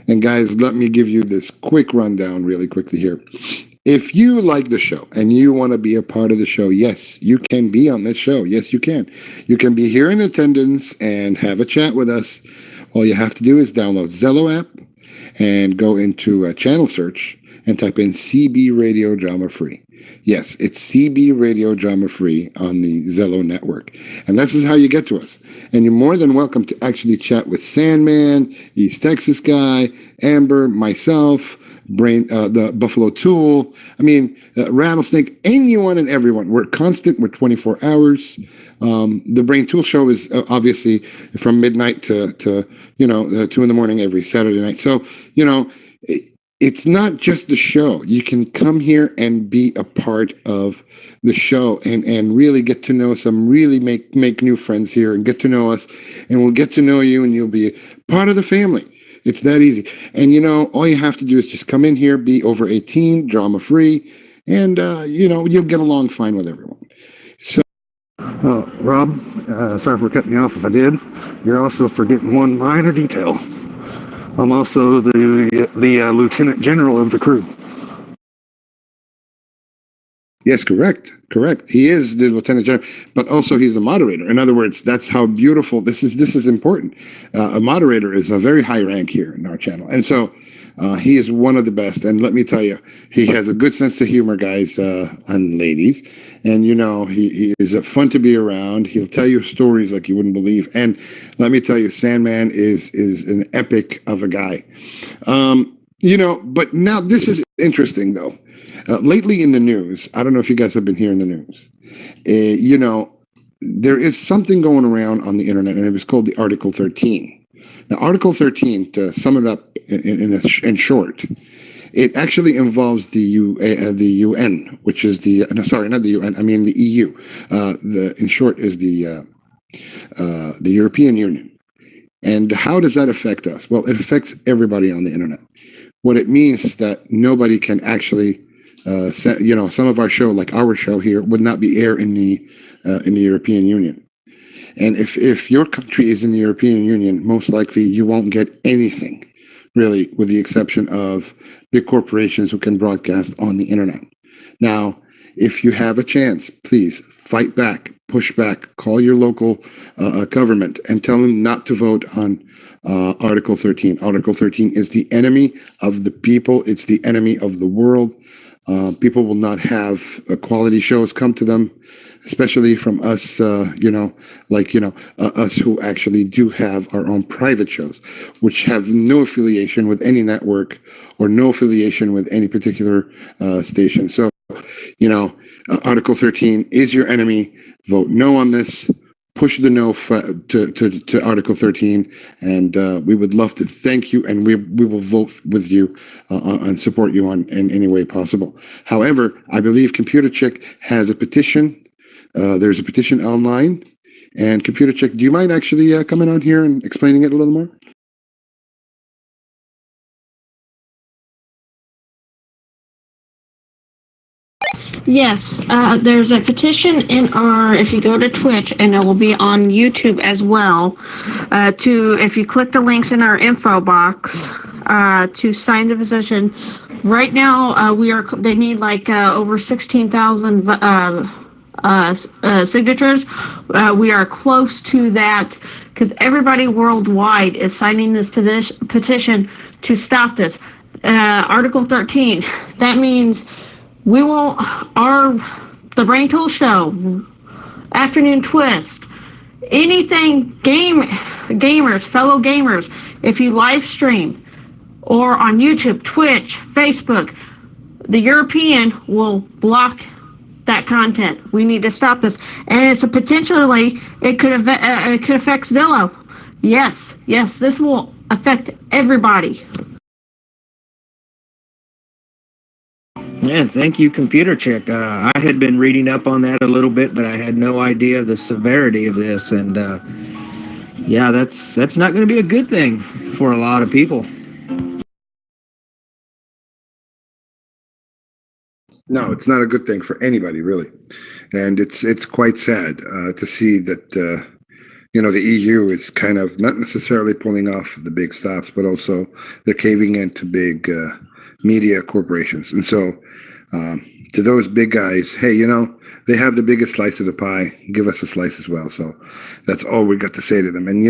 And guys, let me give you this quick rundown really quickly here. If you like the show and you want to be a part of the show, yes, you can be on this show. Yes, you can. You can be here in attendance and have a chat with us. All you have to do is download Zello app and go into a channel search and type in CB Radio Drama Free. Yes, it's CB Radio Drama Free on the Zello network. And this is how you get to us. And you're more than welcome to actually chat with Sandman, East Texas Guy, Amber, myself, the Buffalo Tool, Rattlesnake, anyone and everyone. We're constant. We're 24 hours. The Brain Tool Show is obviously from midnight to 2 in the morning every Saturday night. So, it's not just the show. You can come here and be a part of the show and really get to know make new friends here and get to know us, and we'll get to know you and you'll be part of the family. It's that easy. And, all you have to do is just come in here, be over 18, drama free, and, you'll get along fine with everyone. So,
Rob, sorry for cutting you off if I did. You're also forgetting one minor detail. I'm also the lieutenant general of the crew.
Yes, correct. He is the lieutenant general, but also he's the moderator. In other words, that's how beautiful this is. This is important. A moderator is a very high rank here in our channel, and so he is one of the best. And let me tell you, he has a good sense of humor, guys and ladies. And he is fun to be around. He'll tell you stories like you wouldn't believe. And let me tell you, Sandman is an epic of a guy. But now this is interesting though. Lately in the news, I don't know if you guys have been hearing the news. There is something going around on the internet, and it was called the Article 13. Now, Article 13, to sum it up in short, it actually involves the UN, which is not the UN. I mean the EU. In short, is the European Union. And how does that affect us? Well, it affects everybody on the internet. What it means is that nobody can actually, some of our show, like our show here, would not be aired in the European Union. And if your country is in the European Union, most likely you won't get anything, really, with the exception of big corporations who can broadcast on the internet. Now, if you have a chance, please fight back, push back, call your local government and tell them not to vote on Article 13. Article 13 is the enemy of the people. It's the enemy of the world. People will not have quality shows come to them, especially from us, us who actually do have our own private shows, which have no affiliation with any network or no affiliation with any particular station. So, Article 13 is your enemy. Vote no on this. Push the no to Article 13, and we would love to thank you, and we will vote with you and support you in any way possible. However, I believe Computer Chick has a petition. There's a petition online, and Computer Chick, do you mind actually coming on here and explaining it a little more?
Yes, there's a petition if you go to Twitch, and it will be on YouTube as well, if you click the links in our info box, to sign the petition. Right now, they need over 16,000 signatures. We are close to that because everybody worldwide is signing this petition to stop this. Article 13, that means we won't, the Brain Tool Show, Afternoon Twist, anything gamers, fellow gamers, if you live stream or on YouTube, Twitch, Facebook, the European will block that content. We need to stop this. And it's it could affect Zillow. Yes, this will affect everybody.
Yeah, thank you, Computer Chick. I had been reading up on that a little bit, but I had no idea the severity of this, and yeah, that's not going to be a good thing for a lot of people.
No, it's not a good thing for anybody, really. And it's quite sad to see that, the EU is kind of not necessarily pulling off the big stops, but also they're caving into big media corporations. And so to those big guys, hey, they have the biggest slice of the pie. Give us a slice as well. So that's all we got to say to them. And,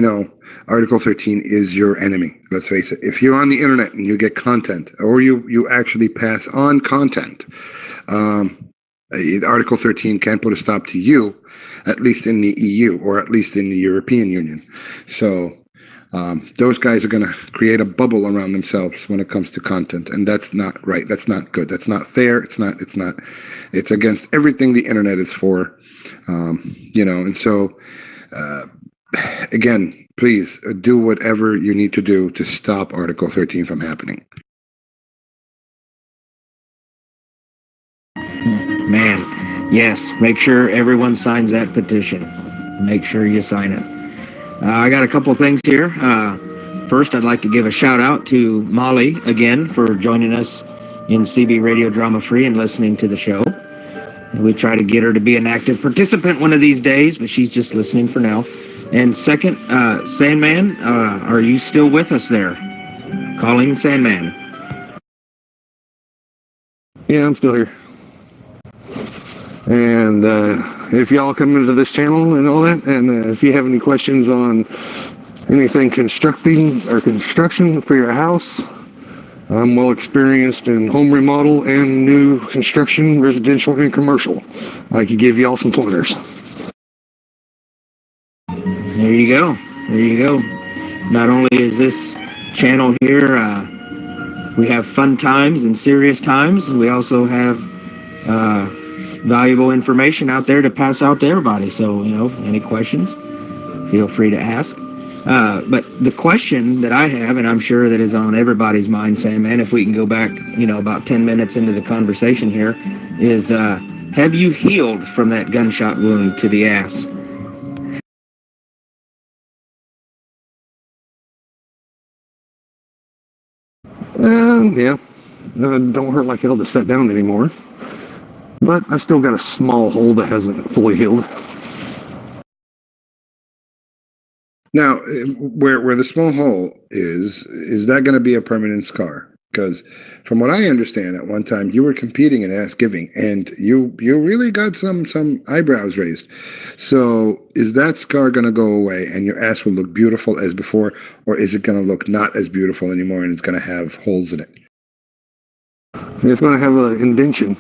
Article 13 is your enemy. Let's face it. If you're on the internet and you get content, or you actually pass on content, Article 13 can't put a stop to you, at least in the EU or at least in the European Union. So those guys are going to create a bubble around themselves when it comes to content, and that's not right. That's not good. That's not fair. It's against everything the internet is for. And so again, please do whatever you need to do to stop Article 13 from happening.
Man, yes, make sure everyone signs that petition. Make sure you sign it. I got a couple things here. First, I'd like to give a shout out to Molly again for joining us in CB Radio Drama Free and listening to the show. We try to get her to be an active participant one of these days, but she's just listening for now. And second, Sandman, are you still with us there? Calling Sandman.
Yeah, I'm still here. And if y'all come into this channel and all that, and if you have any questions on anything construction for your house, I'm well experienced in home remodel and new construction, residential and commercial. I could give y'all some pointers.
There you go. There you go. Not only is this channel here, we have fun times and serious times, and we also have valuable information out there to pass out to everybody. So, any questions, feel free to ask. But the question that I have, and I'm sure that is on everybody's mind, Sandman, if we can go back, about 10 minutes into the conversation here, is have you healed from that gunshot wound to the ass?
Yeah. Don't hurt like hell to sit down anymore. But I still got a small hole that hasn't fully healed.
Now, where the small hole is that going to be a permanent scar? Because from what I understand, at one time you were competing in ass giving, and you really got some eyebrows raised. So is that scar going to go away, and your ass will look beautiful as before, or is it going to look not as beautiful anymore, and it's going to have holes in it?
It's going to have an indention.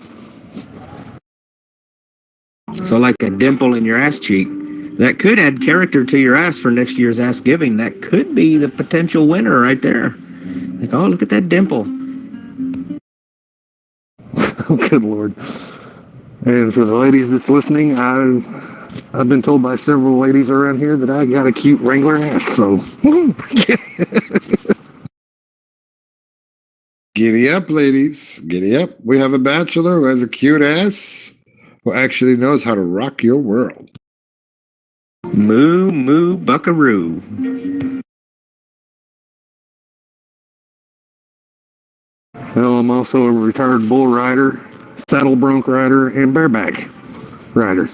So like a dimple in your ass cheek. That could add character to your ass for next year's ass giving. That could be the potential winner right there. Like, oh, look at that dimple.
Oh, good Lord. And for the ladies that's listening, I've been told by several ladies around here that I got a cute Wrangler ass, so.
Giddy up, ladies. Giddy up. We have a bachelor who has a cute ass, who actually knows how to rock your world.
Moo, moo, buckaroo.
Well, I'm also a retired bull rider, saddle bronc rider, and bareback rider.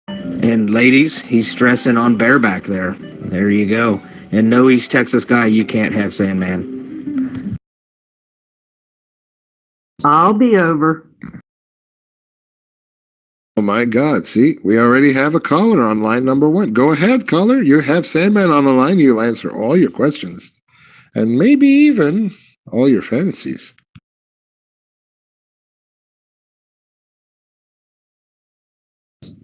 And ladies, he's stressing on bareback there. There you go. And no East Texas guy, you can't have Sandman.
I'll be over.
Oh my God, see, we already have a caller on line number 1. Go ahead, caller. You have Sandman on the line. You'll answer all your questions. And maybe even all your fantasies.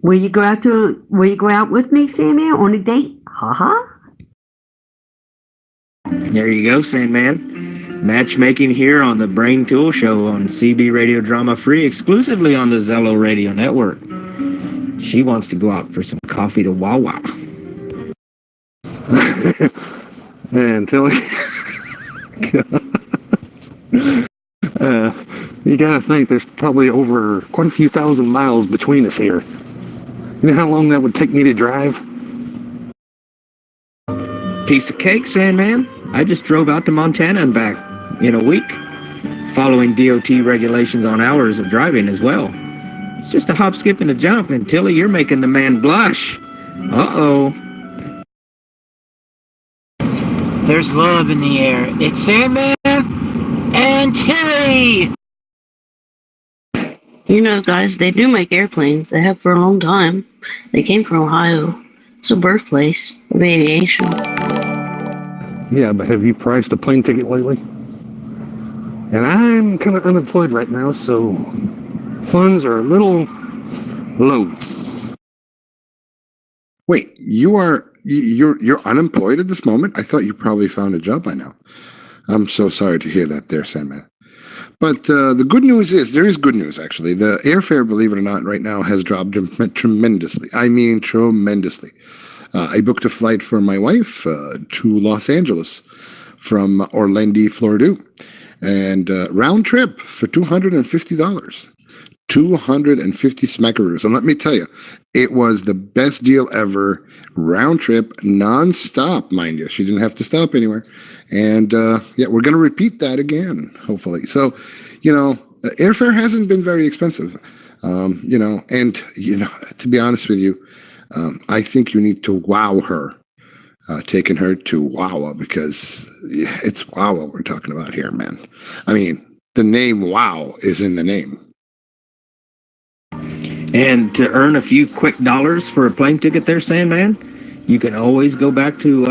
Will you go out with me, Sandman, on a date?
There you go, Sandman. Matchmaking here on the Brain Tool Show on CB Radio Drama Free, exclusively on the Zello Radio Network. She wants to go out for some coffee to Wawa.
And tell You gotta think there's probably over quite a few thousand miles between us here. You know how long that would take me to drive?
Piece of cake, Sandman. I just drove out to Montana and back in a week, following DOT regulations on hours of driving as well. It's just a hop, skip, and a jump, and Tilly, you're making the man blush. Uh-oh.
There's love in the air. It's Sandman and Tilly!
You know, guys, they do make airplanes. They have for a long time. They came from Ohio. It's the birthplace of aviation.
Yeah, but have you priced a plane ticket lately? And I'm kind of unemployed right now, so funds are a little low.
Wait, you're unemployed at this moment? I thought you probably found a job by now. I'm so sorry to hear that there, Sandman. But the good news is, there is good news, actually. The airfare, believe it or not, right now has dropped tremendously. I mean, tremendously. I booked a flight for my wife to Los Angeles from Orlando, Florida. And round trip for $250. 250 smackaroos. And let me tell you, it was the best deal ever. Round trip, non-stop, mind you. She didn't have to stop anywhere. And yeah, we're going to repeat that again, hopefully. So, airfare hasn't been very expensive. And, to be honest with you, I think you need to wow her, taking her to Wawa, because it's Wawa we're talking about here, man. I mean, the name Wow is in the name.
And to earn a few quick dollars for a plane ticket there, Sandman, you can always go back to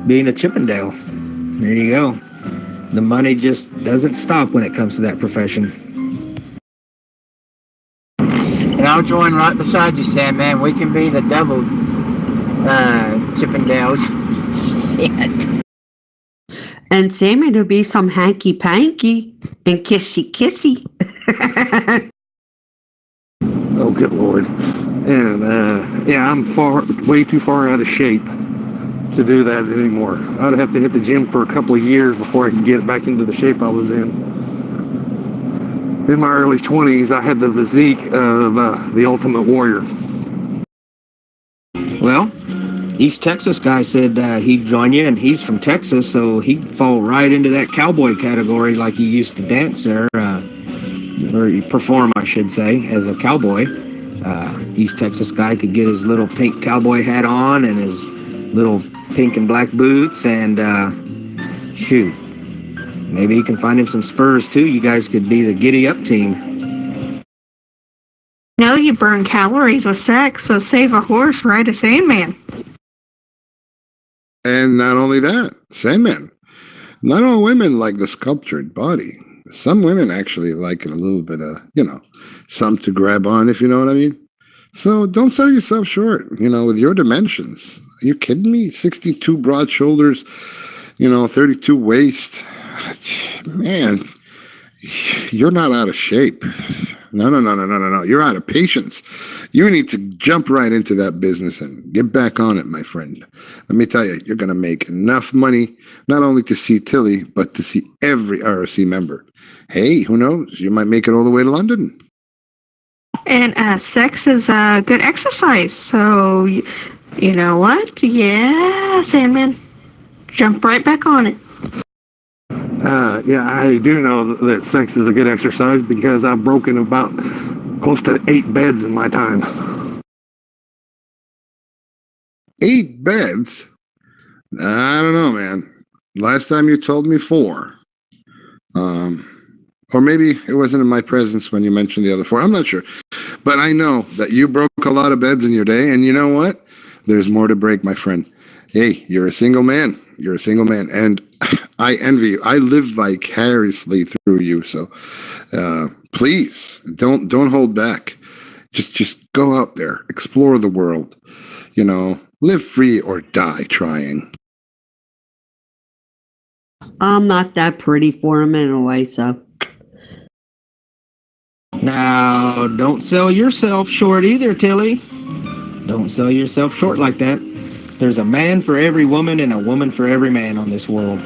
being a Chippendale. There you go. The money just doesn't stop when it comes to that profession.
And I'll join right beside you, Sandman. We can be the double Chippendales. Shit.
And Sammy, there'll be some hanky-panky and kissy-kissy.
Oh, good Lord. And, yeah, I'm way too far out of shape to do that anymore. I'd have to hit the gym for a couple of years before I could get back into the shape I was in. In my early 20s, I had the physique of the Ultimate Warrior.
Well, East Texas guy said he'd join you, and he's from Texas, so he'd fall right into that cowboy category like he used to dance there. Or perform, I should say, as a cowboy. East Texas guy could get his little pink cowboy hat on and his little pink and black boots, and shoot, maybe he can find him some spurs too. You guys could be the giddy up team.
No, you burn calories with sex, so save a horse, ride a Sandman.
And not only that, Sandman. Not all women like the sculptured body. Some women actually like a little bit of, something to grab on, if you know what I mean. So don't sell yourself short, with your dimensions. Are you kidding me? 62 broad shoulders, 32 waist. Man, you're not out of shape. No. You're out of patience. You need to jump right into that business and get back on it, my friend. Let me tell you, you're going to make enough money, not only to see Tilly, but to see every ROC member. Hey, who knows? You might make it all the way to London.
And sex is a good exercise, so you know what? Yeah, Sandman, jump right back on it.
Yeah, I do know that sex is a good exercise because I've broken about close to 8 beds in my time.
8 beds? I don't know, man. Last time you told me 4. Or maybe it wasn't in my presence when you mentioned the other 4. I'm not sure. But I know that you broke a lot of beds in your day, and you know what? There's more to break, my friend. Hey, you're a single man. You're a single man, and I envy you. I live vicariously through you. So, please don't hold back. Just go out there, explore the world. Live free or die trying.
I'm not that pretty for him anyway, so.
Now, don't sell yourself short either, Tilly. Don't sell yourself short like that. There's a man for every woman and a woman for every man on this world.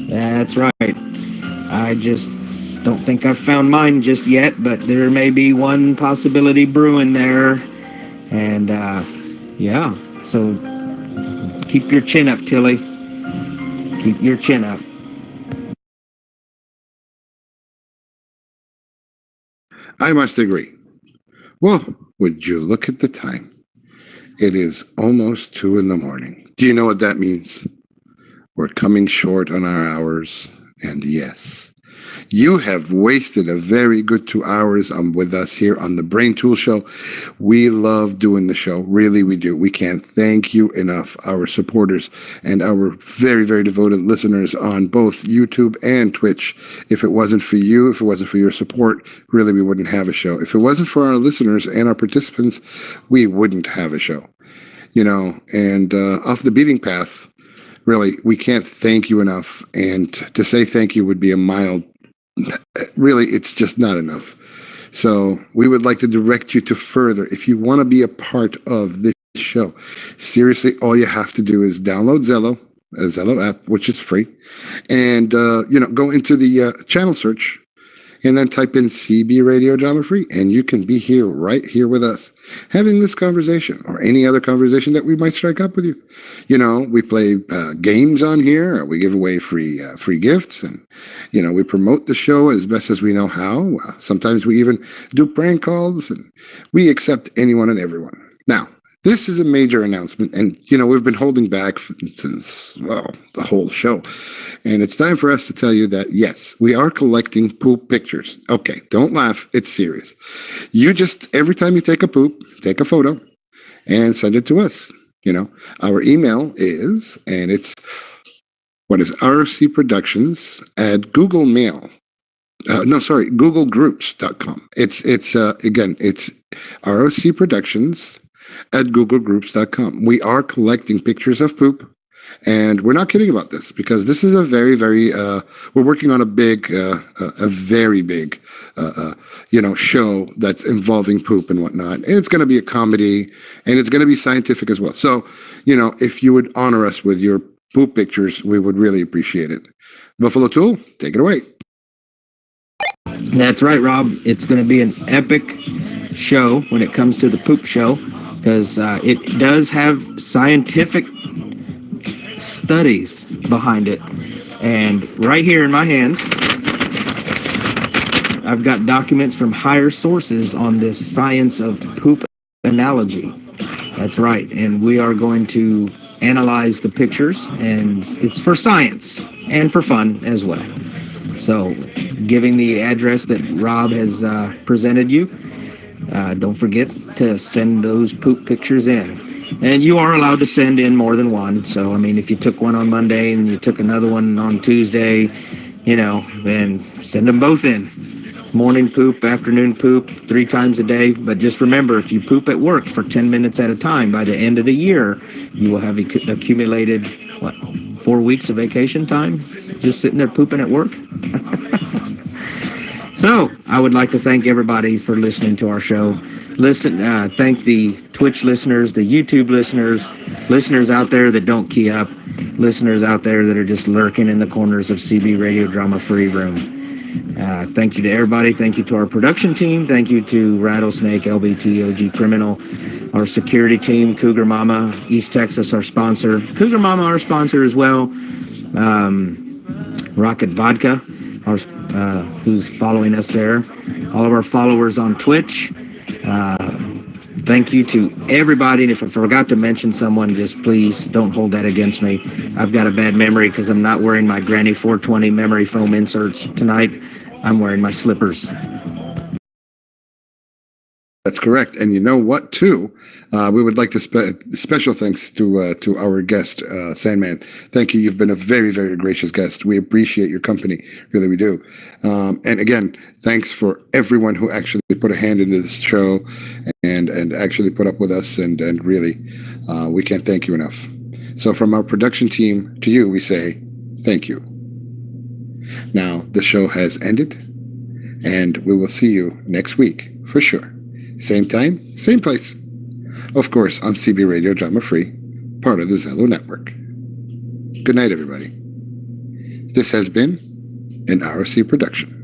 That's right. I just Don't think I've found mine just yet, but there may be one possibility brewing there. And yeah, so keep your chin up, Tilly. Keep your chin up.
I must agree. Well, would you look at the time? It is almost 2 a.m. Do you know what that means? We're coming short on our hours, and yes, you have wasted a very good 2 hours with us here on the Brain Tool Show. We love doing the show. Really, we do. We can't thank you enough, our supporters and our very, very devoted listeners on both YouTube and Twitch. If it wasn't for you, if it wasn't for your support, really, we wouldn't have a show. If it wasn't for our listeners and our participants, we wouldn't have a show. You know, and off the beating path, really, we can't thank you enough. And to say thank you would be a mild, really, it's just not enough. So we would like to direct you to further. If you want to be a part of this show, seriously, all you have to do is download Zello, a Zello app, which is free. And, go into the channel search and then type in CB Radio Drama Free, and you can be here, right here with us, having this conversation or any other conversation that we might strike up with you. You know, we play games on here, we give away free gifts, and, we promote the show as best as we know how. Sometimes we even do prank calls, and we accept anyone and everyone. Now, this is a major announcement, and, we've been holding back since, the whole show. And it's time for us to tell you that, yes, we are collecting poop pictures. Okay, don't laugh. It's serious. You just, every time you take a poop, take a photo and send it to us. Our email is, and it's, rocproductions@googlemail. googlegroups.com. It's rocproductions@googlegroups.com. We are collecting pictures of poop, and we're not kidding about this, because this is a very, very, we're working on a very big, show that's involving poop and whatnot. And it's going to be a comedy, and it's going to be scientific as well. So, if you would honor us with your poop pictures, we would really appreciate it. Buffalo Tool, take it away.
That's right, Rob. It's going to be an epic show when it comes to the poop show, because it does have scientific studies behind it. And right here in my hands, I've got documents from higher sources on this science of poop analogy. That's right. And we are going to analyze the pictures, and it's for science and for fun as well. So, giving the address that Rob has presented you, don't forget to send those poop pictures in. And you are allowed to send in more than one. So, if you took one on Monday and you took another one on Tuesday, then send them both in. Morning poop, afternoon poop, 3 times a day. But just remember, if you poop at work for 10 minutes at a time, by the end of the year, you will have accumulated, 4 weeks of vacation time? Just sitting there pooping at work? So, I would like to thank everybody for listening to our show. Thank the Twitch listeners, the YouTube listeners out there that don't key up, listeners out there that are just lurking in the corners of CB Radio Drama Free Room. Thank you to everybody. Thank you to our production team. Thank you to Rattlesnake, LBT, OG Criminal, our security team, Cougar Mama, East Texas, our sponsor. Cougar Mama, our sponsor as well. Rocket Vodka, who's following us there. All of our followers on Twitch. Thank you to everybody. And if I forgot to mention someone, just please don't hold that against me. I've got a bad memory because I'm not wearing my Granny 420 memory foam inserts tonight. I'm wearing my slippers.
That's correct. And you know what, too? We would like to special thanks to our guest, Sandman. Thank you. You've been a very, very gracious guest. We appreciate your company. Really, we do. And again, thanks for everyone who actually put a hand into this show and actually put up with us. And really, we can't thank you enough. So from our production team to you, we say thank you. Now, the show has ended, and we will see you next week for sure. Same time, same place. Of course, on CB Radio Drama Free, part of the Zello Network. Good night, everybody. This has been an ROC production.